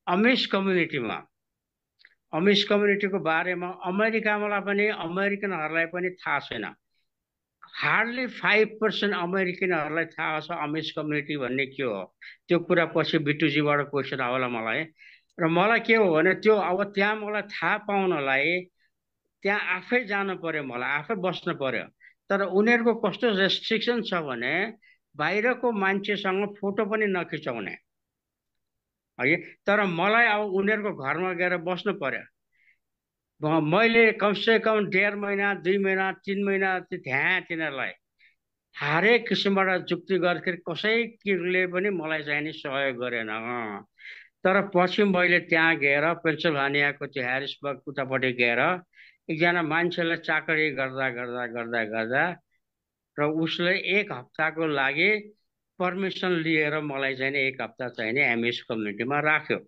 अमिस कम्युनिटीको बारेमा अमेरिकामा पनि अमेरिकनहरूलाई पनि थाहा छैन। हार्डली 5% अमेरिकनहरूलाई थाहा छ अमिस कम्युनिटी भन्ने के हो। त्यो कुरा पछि बिटुजीबाट क्वेसन आउला मलाई। र मलाई के हो भने त्यो अब त्यहाँ मलाई थाहा पाउनलाई त्यहाँ आफै जानु पर्यो, मलाई आफै बस्नु पर्यो। तर उनीहरूको कस्तो रेस्ट्रिक्सन छ भने बाहिरको मान्छेसँग फोटो पनि नखिचाउने है। तर मलाई अब उनीहरूको घरमा गएर बस्नु पर्यो। मैले कमसे कम 1.5 महिना 2 महिना 3 महिना त्यहाँ तिनीहरूलाई हरेक किसिमबाट जुक्ति गर्दाखेरि कसैले पनि मलाई चाहिँ नि सहयोग गरेन। तर पछि मैले त्यहाँ गएर पेन्सिल्भानियाको त्यो ह्यारिसबर्ग उतापट्टि गएर एकजना मान्छेलाई चाकरी गर्दा र उसले 1 हप्ताको लागि पर्मिसन लिएर मलाई चाहिँ नि 1 हप्ता चाहिँ नि एमएस कम्युनिटीमा राख्यो।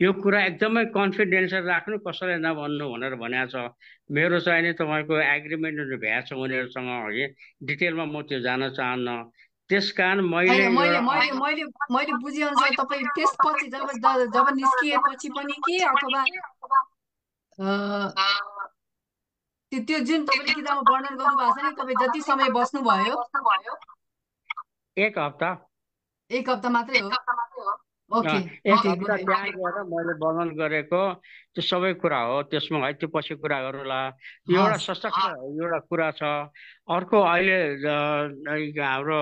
यो कुरा एकदमै कन्फिडेन्सियल राख्नु, कसैलाई नभन्नु भनेर भनेको छ। मेरो चाहिँ नि तपाईँको एग्रिमेन्टहरू भ्या छ उनीहरूसँग है, डिटेलमा म त्यो जान चाहन्न। त्यसकारण मैले बुझे अनुसार तपाईँ त्यसपछि जब निस्किएपछि पनि कि अथवा त्यो जुन तपाईँले किताबमा वर्णन गर्नुभएको छ नि, तपाईँ जति समय बस्नुभयो 1 हप्ता 1 हप्ता मात्रै हो। ओके, 1 हप्ता त्यहाँ गएर मैले वर्णन गरेको त्यो सबै कुरा हो। त्यसमा है त्यो पछि कुरा गरौँला। यो एउटा सशक्त एउटा कुरा छ। अर्को अहिले हाम्रो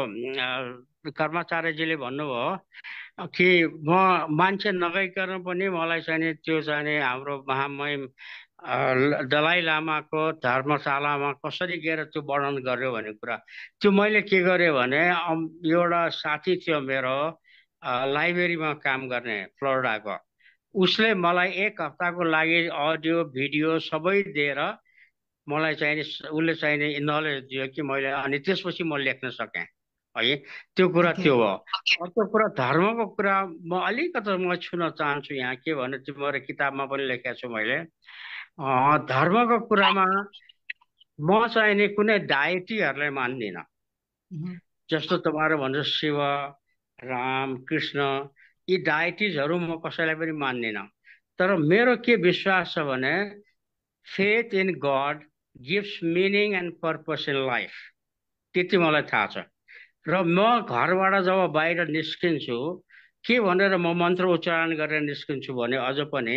कर्मचारीजीले भन्नुभयो कि म मान्छे नगइकन पनि मलाई चाहिँ त्यो चाहिँ हाम्रो महामहिम दलाई लामाको धर्मशालामा कसरी गएर त्यो वर्णन गर्यो भन्ने कुरा। त्यो मैले के गरेँ भने एउटा साथी थियो मेरो लाइब्रेरीमा काम गर्ने फ्लोरिडाको, उसले मलाई 1 हप्ताको लागि अडियो भिडियो सबै दिएर मलाई चाहिने उसले चाहिने नलेज दियो कि मैले अनि त्यसपछि म लेख्न सकेँ है। त्यो कुरा त्यो हो। अर्को कुरा धर्मको कुरा म अलिकति म छुन चाहन्छु यहाँ, के भने त्यो मेरो किताबमा पनि लेखेको छु मैले। धर्मको कुरामा म चाहिने कुनै डाइटीहरूलाई मान्दिनँ। जस्तो तपाईँहरू भन्छ शिव, राम, कृष्ण, यी डाइटिजहरू म कसैलाई पनि मान्दिनँ। तर मेरो के विश्वास छ भने faith in God gives meaning and purpose in life, त्यति मलाई थाहा छ। र म घरबाट जब बाहिर निस्किन्छु के भनेर म मन्त्र उच्चारण गरेर निस्किन्छु भने अझ पनि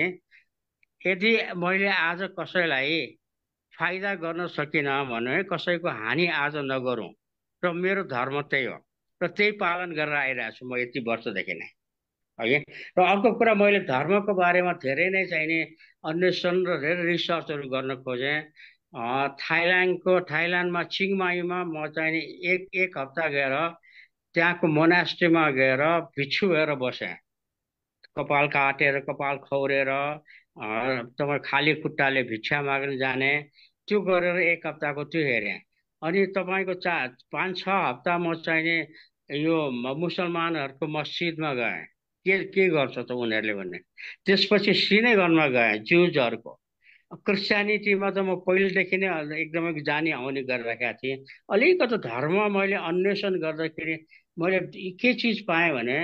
यदि मैले आज कसैलाई फाइदा गर्न सकिनँ भने कसैको हानि आज नगरौँ, र मेरो धर्म त्यही हो र त्यही पालन गरेर आइरहेको छु म यति वर्षदेखि नै है। र अर्को कुरा मैले धर्मको बारेमा धेरै नै चाहिने अन्वेषण र धेरै रिसर्चहरू गर्न खोजेँ। थाइल्यान्डमा चिङमाईमा म चाहिने एक हप्ता गएर त्यहाँको मोनास्ट्रीमा गएर भिक्षु भएर बसेँ। कपाल काटेर कपाल खौरेर तपाईँ खाली खुट्टाले भिक्षा माग्न जाने, त्यो गरेर 1 हप्ताको त्यो हेरेँ। अनि तपाईँको 5-6 हप्ता म चाहिने यो मुसलमानहरूको मस्जिदमा गएँ। के गर्छ त उनीहरूले भने। त्यसपछि श्रीनगरमा गएँ ज्युजहरूको। क्रिस्चियनिटीमा त म पहिलेदेखि नै एकदमै जाने आउने गरिरहेका थिएँ। अलिकति धर्म मैले अन्वेषण गर्दाखेरि मैले के चिज पाएँ भने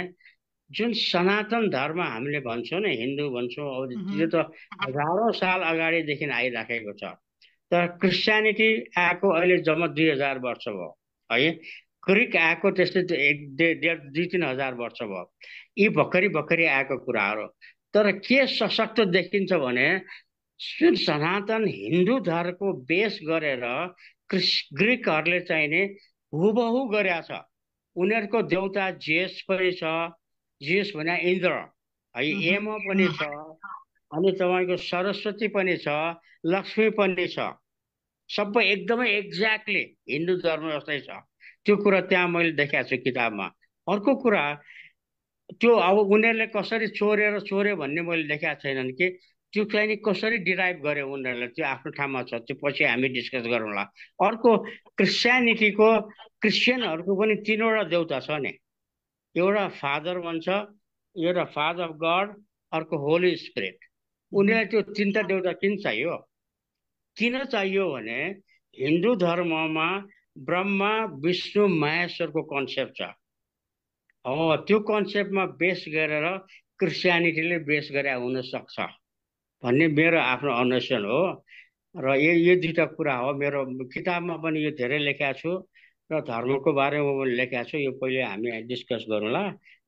जुन सनातन धर्म हामीले भन्छौँ नि, हिन्दू भन्छौँ, यो त हजारौँ साल अगाडिदेखि आइराखेको छ। तर क्रिस्चियनिटी आएको अहिले जम्मा 2000 वर्ष भयो है। ग्रिक आएको त्यस्तै 2-3 हजार वर्ष भयो। यी भर्खरै आएको कुराहरू। तर के सशक्त देखिन्छ भने जुन सनातन हिन्दू धर्मको बेस गरेर ग्रिकहरूले चाहिने हुबहु गरेका छ। उनीहरूको देवता जेस पनि छ, जेस भने इन्द्र है, एमो पनि छ, अनि तपाईँको सरस्वती पनि छ, लक्ष्मी पनि छ। सबै एकदमै एक्ज्याक्टली हिन्दू धर्म जस्तै छ। त्यो कुरा त्यहाँ मैले देखाएको छु किताबमा। अर्को कुरा त्यो अब उनीहरूले कसरी चोर्यो भन्ने मैले देखाएको छैनन् कि त्यो चाहिँ नि कसरी डिराइभ गरे उनीहरूले, त्यो आफ्नो ठाउँमा छ, त्यो पछि हामी डिस्कस गरौँला। अर्को क्रिस्चियनिटीको क्रिस्चियनहरूको पनि 3वटा देवता छ नि। एउटा फादर भन्छ, एउटा फादर अफ गड, अर्को होली स्पिरिट। उनीहरूलाई त्यो 3टा देवता किन चाहियो? किन चाहियो भने हिन्दू धर्ममा ब्रह्मा विष्णु महेश्वरको कन्सेप्ट छ। त्यो कन्सेप्टमा बेस गरेर क्रिस्चियनिटीले बेस गरे हुन सक्छ भन्ने मेरो आफ्नो अन्वेषण हो। र यो 2टा कुरा हो। मेरो किताबमा पनि यो धेरै लेखेको छु र धर्मको बारेमा पनि लेखेको छु। यो पहिले हामी डिस्कस गरौँला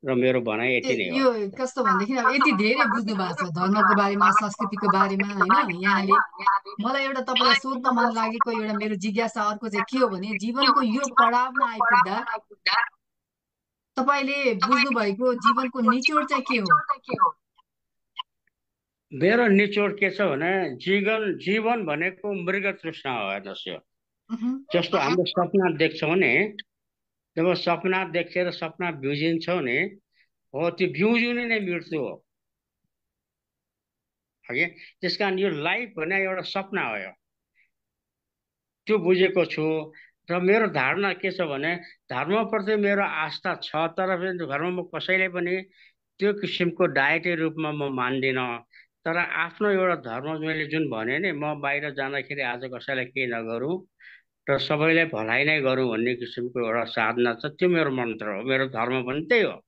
र मेरो भनाइ यति नै हो। यो कस्तो भनेदेखि अब यति धेरै बुझ्नु भएको छ धर्मको बारेमा, संस्कृतिको बारेमा होइन यहाँले। मलाई एउटा तपाईँलाई सोध्न मन लागेको एउटा मेरो जिज्ञासा अर्को चाहिँ के हो भने जीवनको यो पडावमा आइपुग्दा तपाईँले बुझ्नु भएको जीवनको निचोड चाहिँ के हो? मेरो निचोड के छ भने जीवन भनेको मृग तृष्णा हो। हेर्नुहोस्, यो जस्तो हामीले सपना देख्छौँ नि, जब सपना देखेर सपना बिउजिन्छौँ नि, हो त्यो बिउजिनु नै मृत्यु हो है। त्यस कारण यो लाइफ भने एउटा सपना हो। यो त्यो बुझेको छु। र मेरो धारणा के छ भने धर्मप्रति मेरो आस्था छ, तर घरमा म कसैले पनि त्यो किसिमको डायटी रूपमा म मान्दिनँ। तर आफ्नो एउटा धर्म मैले जुन भने नि, म बाहिर जाँदाखेरि आज कसैलाई केही नगरौँ र सबैलाई भलाइ नै गरौँ भन्ने किसिमको एउटा साधना छ। त्यो मेरो मन्त्र हो, मेरो धर्म पनि त्यही हो।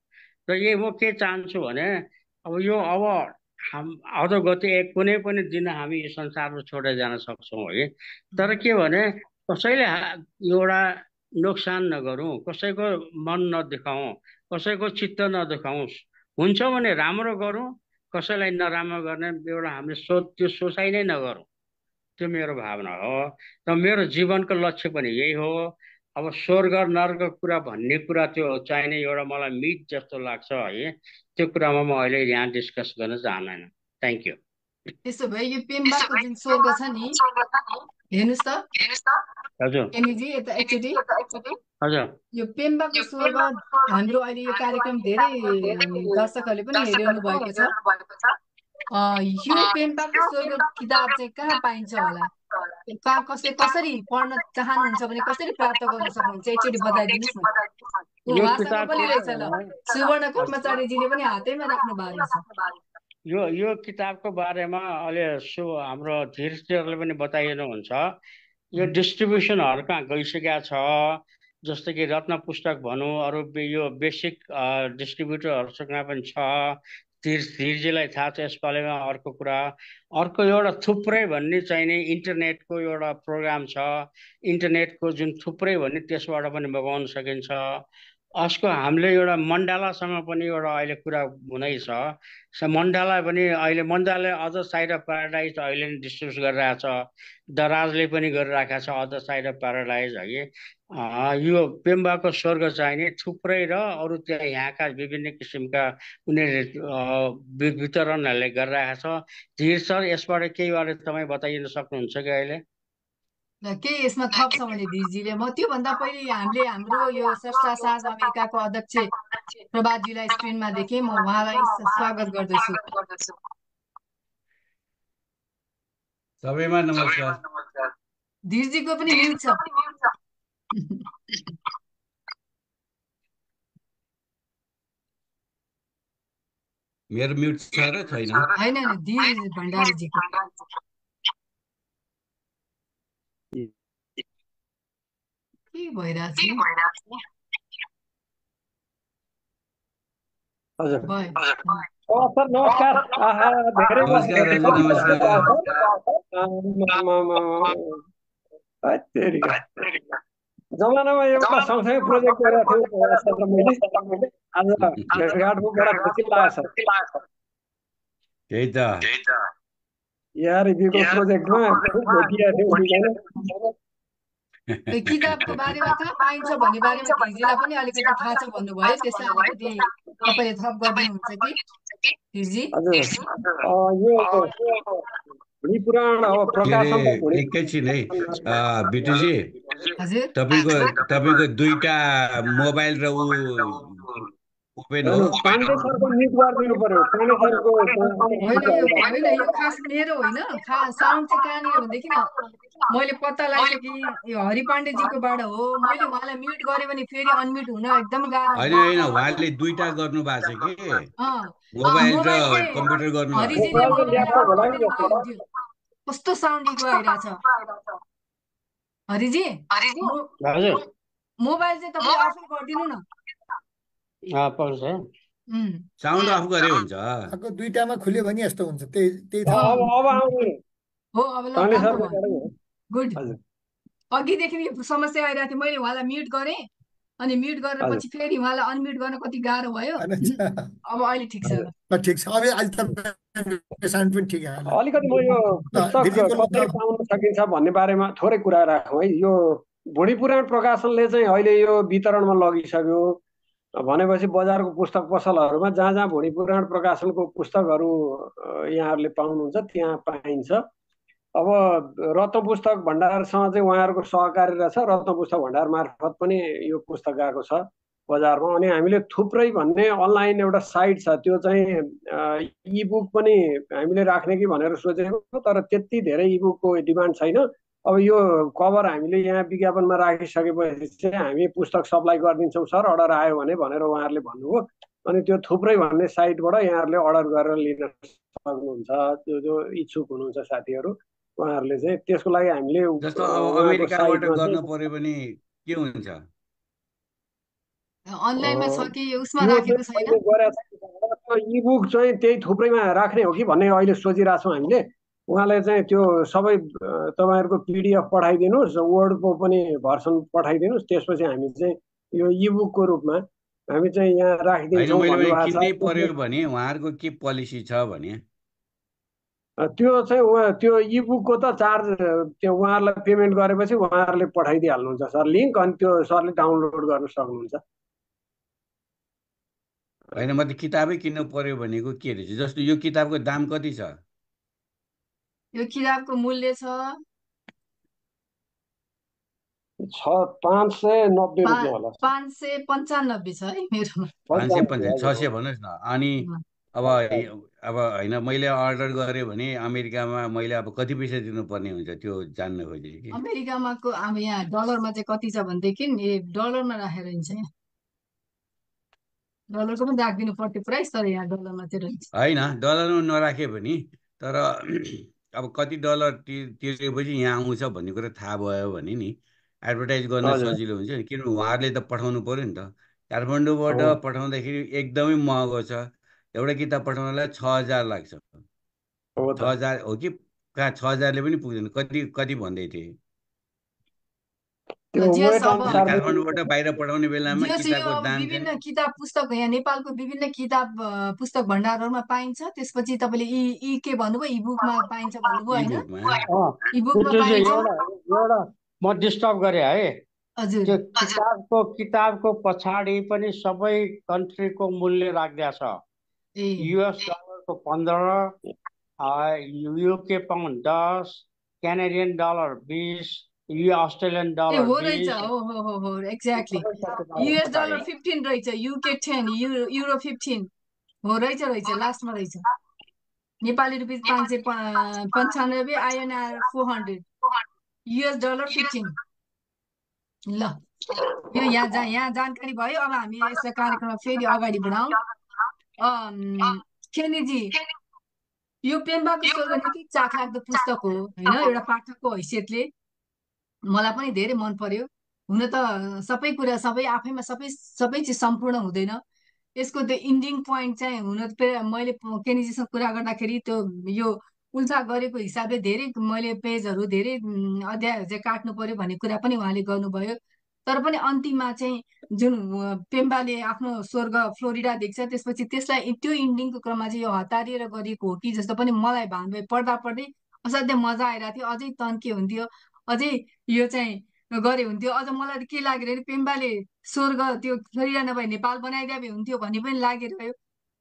र यही म के चाहन्छु भने अब यो अधोगति कुनै पनि दिन हामी यो संसारमा छोडेर जान सक्छौँ है। तर के भने कसैले एउटा नोक्सान नगरौँ, कसैको मन नदुखाउँ, कसैको चित्त नदुखाउँ। हुन्छ भने राम्रो गरौँ, कसैलाई नराम्रो गर्ने एउटा हामीले त्यो सोचाइ नै नगरौँ। त्यो मेरो भावना हो र मेरो जीवनको लक्ष्य पनि यही हो। अब स्वर्ग नर्क कुरा भन्ने कुरा त्यो चाहिने एउटा मलाई मिथ जस्तो लाग्छ है। त्यो कुरामा म अहिले यहाँ डिस्कस गर्न चाहन्न। Thank you. त्यसो भए यो पेम्बाको जुन स्वर्ग छ नि, हेर्नुहोस् त हजुर एमीजी यता एकचोटि, हजुर, यो पेम्बाको स्वर्ग हाम्रो अहिले यो कार्यक्रम धेरै दर्शकहरूले पनि हेरिरहनु भएको छ। यो पेम्पाको स्वर्ग किताब चाहिँ कहाँ पाइन्छ होला? कसरी पढ्न चाहनुहुन्छ भने कसरी प्राप्त गर्न सक्नुहुन्छ? एकचोटि बताइदिनुहोस् न। यो उहाँसँग किताब पनि रहेछ ल, सुवर्ण कर्मचारीजीले पनि हातैमा राख्नु भएको रहेछ। यो किताबको बारेमा अहिले हाम्रो धीरजले पनि बताइनुहुन्छ। यो डिस्ट्रिब्युसनहरू कहाँ गइसकेका छ, जस्तो कि रत्न पुस्तक भनौँ, अरू यो बेसिक डिस्ट्रिब्युटरहरूसँग पनि छ। धीरजीलाई थाहा छ यसपालिमा। अर्को कुरा, अर्को एउटा थुप्रै भन्ने चाहिने इन्टरनेटको एउटा प्रोग्राम छ। इन्टरनेटको जुन थुप्रै भन्ने त्यसबाट पनि मगाउन सकिन्छ। अस्को हामीले एउटा मण्डालासँग पनि एउटा अहिले कुरा हुँदैछ। मण्डाला पनि अहिले मण्डालाले अदर साइड अफ प्याराडाइज अहिले नै डिस्ट्रिब्युट गरिरहेछ। दराजले पनि गरिरहेको छ अदर साइड अफ प्याराडाइज है। यो पेम्बाको स्वर्ग चाहिने थुप्रै र अरू त्यहाँ यहाँका विभिन्न किसिमका उनीहरूले वितरणहरूले गरिरहेको छ। धीर सर, यसबाट केही बारे तपाईँ बताइदिन सक्नुहुन्छ कि अहिले? केही यसमा थप छ भने धीरजीले। म त्योभन्दा पहिले हामीले हाम्रो यो स्रष्टा साझ अमेरिकाको अध्यक्ष प्रभातजीलाई स्क्रिनमा देखेँ। म उहाँलाई स्वागत गर्दछु। सबैमा नमस्कार। धीरजीको पनि म्युट छ। मेरो म्युट छ र छैन? हैन, धीर भण्डारीजीको। के भइरहेछ? हजुर भयो। सर नमस्कार। धेरै नमस्कार हजुर, नमस्कार। जमानामा एउटा सँगसँगै प्रोजेक्ट गरेको थियौँ मैले। आज भेटघाटको बडा खुसी लाग्छ। त्यही त यार यतिको प्रोजेक्टमा भेटिरहेको थियौँ। किताबको बारेमा कहाँ पाइन्छ भन्ने बारेमा धीरजीलाई पनि अलिकति थाहा छ भन्नुभयो। त्यसलाई अलिकति तपाईँले थप गरिदिनुहुन्छ कि धीरजी? हजुर, यो भुँडी पुराण अब प्रकाशन एकैछिन है बिटुजी, हजुर तपाईँको दुईटा मोबाइल र ओपेन हो। पाण्डे सरको म्युट गरिदिनु पर्यो। पाण्डे सरको होइन, यो खास मेरो होइन। साउन्ड चाहिँ कहाँनिर भनेदेखि मैले पत्ता लाग्यो कि यो हरि पाण्डेजीकोबाट हो। मैले उहाँलाई म्युट गरेँ भने फेरि अनम्युट हुन एकदम गाह्रो। होइन, उहाँले दुईटा गर्नु भएको छ कि मोबाइल र कम्प्युटर गर्नु भएको। कस्तो साउन्ड इको आइरहेछ हरिजी? मोबाइल चाहिँ तपाईँ अफ गरिदिनु न। साउन्ड अफ गरे हुन्छ। दुईटामा खुल्यो भने यस्तो हुन्छ। त्यही हो, अब ल, गुड। अघिदेखि समस्या आइरहेको थियो। मैले उहाँलाई म्युट गरेँ, अनि म्युट गरेर पछि फेरि उहाँलाई अनम्युट गर्न कति गाह्रो भयो। अब अहिले ठिक छ। ठिक छ। अब अहिले साउन्ड पनि ठिक आयो। अलिकति म यो पुस्तक कसरी पाउन सकिन्छ भन्ने बारेमा थोरै कुरा राखौँ है। यो भुँडी पुराण प्रकाशनले चाहिँ अहिले यो वितरणमा लगिसक्यो भनेपछि बजारको पुस्तक पसलहरूमा जहाँ जहाँ भुँडी पुराण प्रकाशनको पुस्तकहरू यहाँहरूले पाउनुहुन्छ त्यहाँ पाइन्छ। अब रत्न पुस्तक भण्डारसँग चाहिँ उहाँहरूको सहकारी रहेछ। रत्न पुस्तक भण्डार मार्फत पनि यो पुस्तक गएको छ बजारमा। अनि हामीले थुप्रै भन्ने अनलाइन एउटा साइट छ, त्यो चाहिँ इबुक पनि हामीले राख्ने कि भनेर सोचेको, तर त्यति धेरै इबुकको डिमान्ड छैन। अब यो कभर हामीले यहाँ विज्ञापनमा राखिसकेपछि चाहिँ हामी पुस्तक सप्लाई गरिदिन्छौँ सर, अर्डर आयो भने भनेर उहाँहरूले भन्नुभयो। अनि त्यो थुप्रै भन्ने साइटबाट यहाँहरूले अर्डर गरेर लिन सक्नुहुन्छ। त्यो जो इच्छुक हुनुहुन्छ साथीहरू, उहाँहरूले चाहिँ त्यसको लागि हामीले जस्तो अमेरिकाबाट गर्नु पर्यो भने के हुन्छ? अनलाइनमा छ कि उसमा राखेको छैन? इबुक चाहिँ त्यही थुप्रैमा राख्ने हो कि भन्ने अहिले सोचिरहेको छौँ हामीले। उहाँले चाहिँ त्यो सबै तपाईँहरूको पिडिएफ पठाइदिनुहोस्, वर्डको पनि भर्सन पठाइदिनुहोस्, त्यसपछि हामी चाहिँ यो इबुकको रूपमा हामी चाहिँ यहाँ राखिदिन्छौँ। किन्नै पर्यो भने उहाँहरूको के पोलिसी छ भने त्यो चाहिँ त्यो इबुकको त चार्ज त्यो उहाँहरूलाई पेमेन्ट गरेपछि उहाँहरूले पठाइदिइहाल्नुहुन्छ सर लिङ्क, अनि त्यो सरले डाउनलोड गर्न सक्नुहुन्छ। होइन, म त किताबै किन्नु पर्यो भनेको के रहेछ? जस्तो यो किताबको दाम कति छ? यो किताबको मूल्य छ 590 रुपियाँ होला। 595 छ है मेरोमा। 595, 600 भन्नुहोस् न। अनि अब अब होइन मैले अर्डर गरेँ भने अमेरिकामा मैले अब कति पैसा दिनुपर्ने हुन्छ त्यो जान्न खोजेँ कि अमेरिकामा अब यहाँ डलरमा चाहिँ कति छ भनेदेखि डलरमा राखेर हिँड्छ यहाँ डलरको पनि राखिदिनु पर्थ्यो प्राइस तर यहाँ डलरमा चाहिँ रहन्छ होइन डलरमा नराखे पनि तर अब कति डलर तिरेपछि यहाँ आउँछ भन्ने कुरा थाहा भयो भने नि एडभर्टाइज गर्न सजिलो हुन्छ नि किनभने उहाँहरूले त पठाउनु पऱ्यो नि त काठमाडौँबाट पठाउँदाखेरि एकदमै महँगो छ एउटा किताब पठाउनलाई 6000 लाग्छ 6000 हो कि कहाँ 6000ले पनि पुग्दैन कति कति भन्दै थिए काठमाडौँबाट बाहिर पठाउने बेलामा किताबको दाम विभिन्न किताब पुस्तक यहाँ नेपालको विभिन्न किताब पुस्तक भण्डारहरूमा पाइन्छ त्यसपछि तपाईँले ई के भन्नुभयो इबुकमा पाइन्छ भन्नुभयो होइन इबुकमा पाइन्छ एउटा म डिस्टर्ब गरेँ है हजुर त्यो किताबको पछाडि पनि सबै कन्ट्रीको मूल्य राखिदिएको छ युएस डलरको 15 UK pound 10 Canadian dollar 20 Australian dollar हो रहेछ हो एक्ज्याक्टली युएस डलर 15 रहेछ युके 10 युरो 15 हो रहेछ लास्टमा रहेछ नेपाली रुपियाँ 595 आइएनआर 400 युएस डलर 15 ल यो यहाँ जानकारी भयो अब हामी यसलाई कार्यक्रममा फेरि अगाडि बढाउँ केनीजी यो पेम्बाको स्वर्ग निकै चाखलाग्दो पुस्तक हो होइन एउटा पाठकको हैसियतले मलाई पनि धेरै मन पर्यो हुन त सबै कुरा सबै आफैमा सबै चिज सम्पूर्ण हुँदैन यसको त्यो इन्डिङ पोइन्ट चाहिँ मैले केनीजीसँग कुरा गर्दाखेरि त्यो यो उल्था गरेको हिसाबले धेरै मैले पेजहरू धेरै अध्यायहरू चाहिँ काट्नु पर्यो भन्ने कुरा पनि उहाँले गर्नुभयो तर पनि अन्तिममा चाहिँ जुन पेम्बाले आफ्नो स्वर्ग फ्लोरिडा देख्छ त्यसपछि त्यसलाई त्यो इन्डिङको क्रममा चाहिँ यो हतारिएर गरिएको हो कि जस्तो पनि मलाई भान भयो पढ्दा पढ्दै असाध्यै मजा आइरहेको थियो अझै तन्के हुन्थ्यो अझै यो चाहिँ गरे हुन्थ्यो अझ मलाई के लागेर पेम्बाले स्वर्ग त्यो फ्लोरिडा नभए नेपाल बनाइदिए हुन्थ्यो भन्ने पनि लागिरह्यो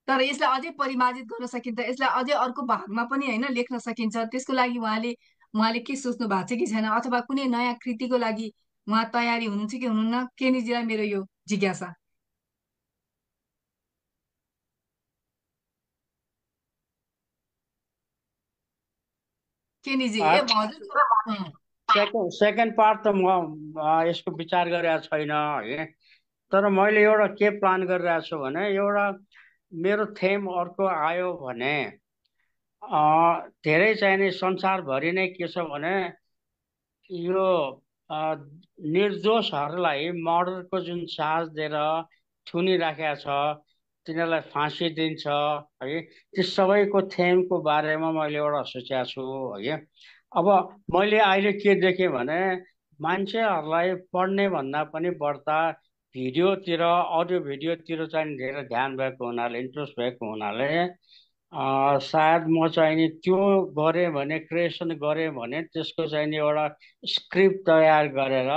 तर यसलाई अझै परिमार्जित गर्न सकिन्छ यसलाई अझै अर्को भागमा पनि होइन लेख्न सकिन्छ त्यसको लागि उहाँले के सोच्नु भएको छ कि छैन अथवा कुनै नयाँ कृतिको लागि उहाँ तयारी हुनुहुन्छ कि हुनुहुन्न केनीजीलाई मेरो यो जिज्ञासा केनीजी सेकेन्ड पार्ट त म यसको विचार गरेको छैन है तर मैले एउटा के प्लान गरिरहेको छु भने एउटा मेरो थेम अर्को आयो भने धेरै चाहिने संसारभरि नै के छ भने यो निर्दोषहरूलाई मर्डरको जुन चार्ज दिएर थुनिराखेका छ तिनीहरूलाई फाँसी दिन्छ है ती सबैको थेमको बारेमा मैले एउटा सोचेको छु है अब मैले अहिले के देखेँ भने मान्छेहरूलाई पढ्ने भन्दा पनि बढ्ता भिडियोतिर अडियो भिडियोतिर चाहिँ धेरै ध्यान भएको हुनाले इन्ट्रेस्ट भएको हुनाले सायद म चाहिँ नि त्यो गरेँ भने क्रिएसन गरेँ भने त्यसको चाहिँ नि एउटा स्क्रिप्ट तयार गरेर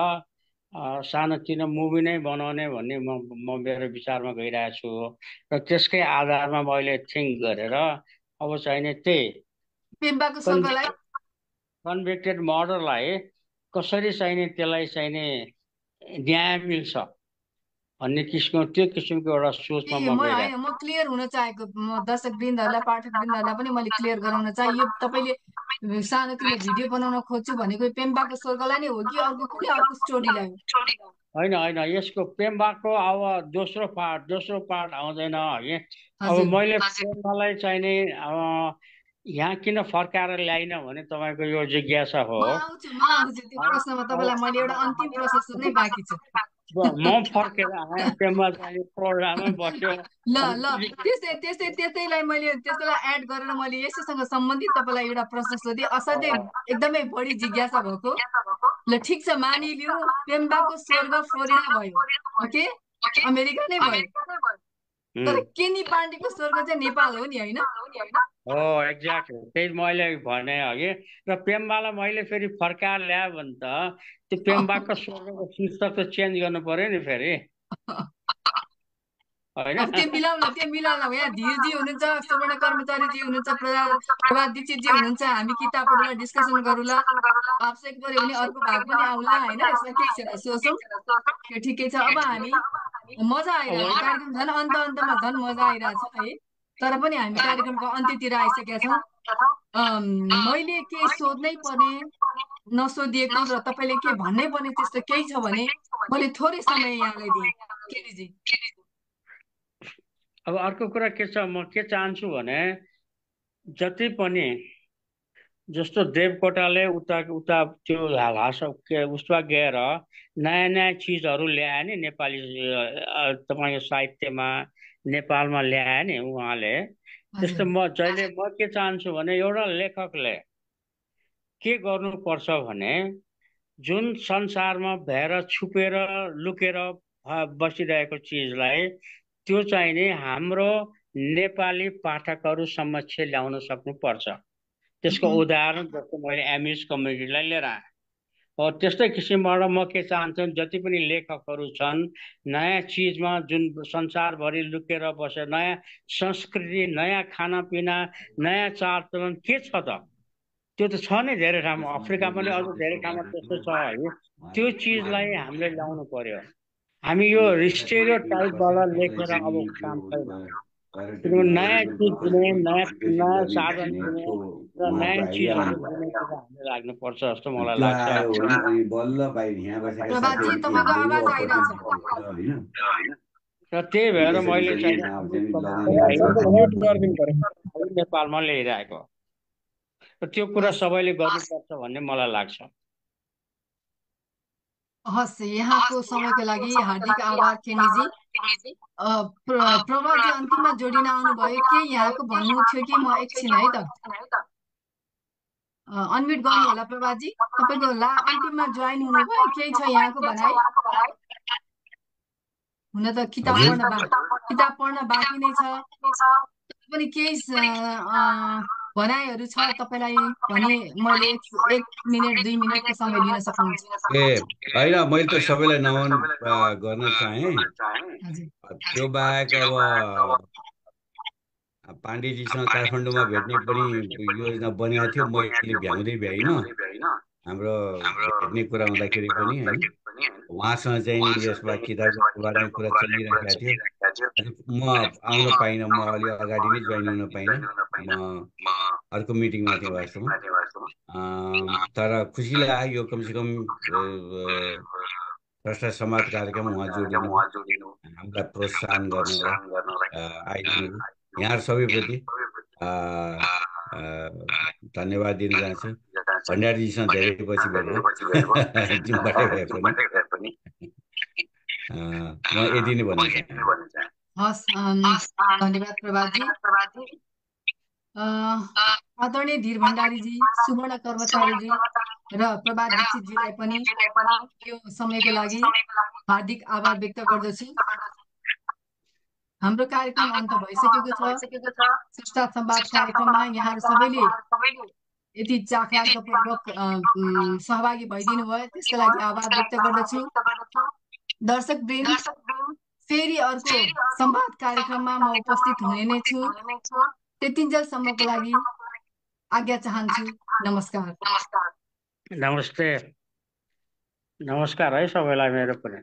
सानोतिनो मुभी नै बनाउने भन्ने म मेरो विचारमा गइरहेको छु र त्यसकै आधारमा मैले थिङ्क गरेर अब चाहिँ नि त्यही कन्भिक्टेड मर्डरलाई कसरी चाहिँ नि त्यसलाई चाहिँ नि न्याय मिल्छ भन्ने त्यो किसिमको एउटा सोचमा म क्लियर हुन चाहेको दर्शक वृन्दहरूलाई पाठक वृन्दहरूलाई पनि मैले क्लियर गराउन चाहे यो तपाईँले सानोतिनो भिडियो बनाउन खोज्छु भनेको पेम्बाको स्वर्गलाई नै हो कि अर्को कुनै अर्को स्टोरीलाई होइन यसको पेम्बाको अब दोस्रो पार्ट आउँदैन है अब मैले पेम्बालाई चाहिँ नि यहाँ किन फर्काएर ल्याइन भने तपाईँको यो जिज्ञासा हो त्यो प्रश्नमा तपाईँलाई मैले एउटा अन्तिम प्रश्न सोध्नै बाँकी छ म फर्केर आएँ पेम्बा चाहिँ प्रोग्राममै बस्यो ल त्यसैलाई मैले त्यसलाई एड गरेर मैले यसैसँग सम्बन्धित तपाईँलाई एउटा प्रश्न सोधेँ असाध्यै एकदमै बढी जिज्ञासा भएको ल ठिक छ मानिलियो पेम्बाको स्वर्ग फ्लोरिडा भयो ओके अमेरिका नै भयो तर केनी पाण्डेको स्वर्ग चाहिँ नेपाल हो नि होइन हो एक्ज्याक्टली त्यही मैले भने है र पेम्बालाई मैले फेरि फर्काएर ल्यायो भने त त्यो पेम्बाको स्वर्गको शीर्षक त चेन्ज गर्नु पर्यो नि फेरि त्यो मिलाउन यहाँ धीरजी हुनुहुन्छ सुवर्ण कर्मचारीजी हुनुहुन्छ प्रभात दीक्षितजी हुनुहुन्छ हामी किताबहरूलाई डिस्कसन गरौँला आवश्यक पर्यो भने अर्को भाग पनि आउला होइन यसमा केही छैन सोचौँ त्यो ठिकै छ अब हामी मजा आइरहेको कार्यक्रम झन् अन्तमा झन् मजा आइरहेछ है तर पनि हामी कार्यक्रमको अन्त्यतिर आइसकेका छौँ। मैले केही सोध्नै पर्ने नसोधिएको र तपाईँले के भन्नै पर्ने त्यस्तो केही छ भने मैले थोरै समय यहाँलाई दिएँ केलीजी। अब अर्को कुरा के छ, म के चाहन्छु भने जति पनि जस्तो देवकोटाले उता उता त्यो उसमा गएर नयाँ नयाँ चिजहरू ल्याए नि नेपाली तपाईँको साहित्यमा नेपालमा ल्याए नि उहाँले। त्यस्तो म के चाहन्छु भने एउटा लेखकले के गर्नुपर्छ भने जुन संसारमा भएर छुपेर लुकेर बसिरहेको चिजलाई त्यो चाहिँ नि हाम्रो नेपाली पाठकहरू समक्ष ल्याउन सक्नुपर्छ। त्यसको उदाहरण जस्तो मैले एमिस कम्युनिटीलाई लिएर आएँ। त्यस्तै किसिमबाट म के चाहन्छु, जति पनि लेखकहरू छन् नयाँ चिजमा जुन संसारभरि लुकेर बसेर नयाँ संस्कृति, नयाँ खानापिना, नयाँ चाडचलन के छ त त्यो त छ नै धेरै ठाउँमा, अफ्रिका पनि अझ धेरै ठाउँमा त्यस्तो छ है। त्यो चिजलाई हामीले ल्याउनु पर्यो। हामी यो स्टेरियोटाइपबाट लेखेर अब काम छैन। किनभने नयाँ चिज दिने, नयाँ साधन दिने र नयाँ चिजहरू दिनेतिर हामीले लाग्नुपर्छ जस्तो मलाई लाग्छ। प्रभातजी तपाईँको आवाज आइरहेछ र त्यही भएर मैले चाहिँ नेपालमा ल्याइरहेको र त्यो कुरा सबैले गर्नुपर्छ भन्ने मलाई लाग्छ। हस्, यहाँको समयको लागि हार्दिक आभार केनीजी। प्रभातजी अन्तिममा जोडिन आउनुभयो, के यहाँको भन्नु थियो कि म एकछिन है त अनम्युट गर्नु होला। प्रभातजी तपाईँको अन्तिममा जोइन हुनुभयो, केही छ यहाँको भनाइ? हुन त किताब पढ्न बाँकी नै छ, पनि केही भनाइहरू छ तपाईँलाई भने मैले 1 मिनट 2 मिनटको समय लिन सक्नुहुन्छ। होइन, मैले त सबैलाई नमन गर्न चाहेँ। त्यो बाहेक अब पाण्डेजीसँग काठमाडौँमा भेट्ने पनि योजना बनेको थियो, मैले भ्याइनँ। हाम्रो भेट्ने कुरा हुँदाखेरि पनि होइन, उहाँसँग चाहिँ यसमा किताबको बारेमा कुरा चलिरहेको थियो। म आउन पाइनँ, म अलि अगाडि नै जोइन हुन पाइनँ, म अर्को मिटिङमा थिएँ वास्तवमा। तर खुसी लाग्यो यो कमसेकम भ्रष्ट समाज कार्यक्रम उहाँ जोडिनु, हामीलाई प्रोत्साहन गर्नलाई आइदिनु, यहाँ सबैप्रति धन्यवाद दिन चाहन्छु। भण्डारीजीसँग धेरै पछि भेट्नु जिमबाटै भए पनि म यति नै भन्न चाहन्छु। हस्, धन्यवाद प्रभातजी। आदरणीय धीर भण्डारीजी, सुवर्ण कर्मचारीजी र प्रभात दीक्षितजीलाई पनि यो समयको लागि हार्दिक आभार व्यक्त गर्दछु। हाम्रो कार्यक्रम अन्त भइसकेको छ। स्रष्टा संवाद कार्यक्रममा यहाँहरू सबैले यति चाखलाग्दोपूर्वक सहभागी भइदिनु भयो, त्यसको लागि आभार व्यक्त गर्दछु। दर्शकवृन्द, फेरि अर्को संवाद कार्यक्रममा म उपस्थित हुने नै छु। त्यतिन्जेलसम्मको लागि आज्ञा चाहन्छु। नमस्कार। नमस्ते, नमस्कार है सबैलाई मेरो पनि।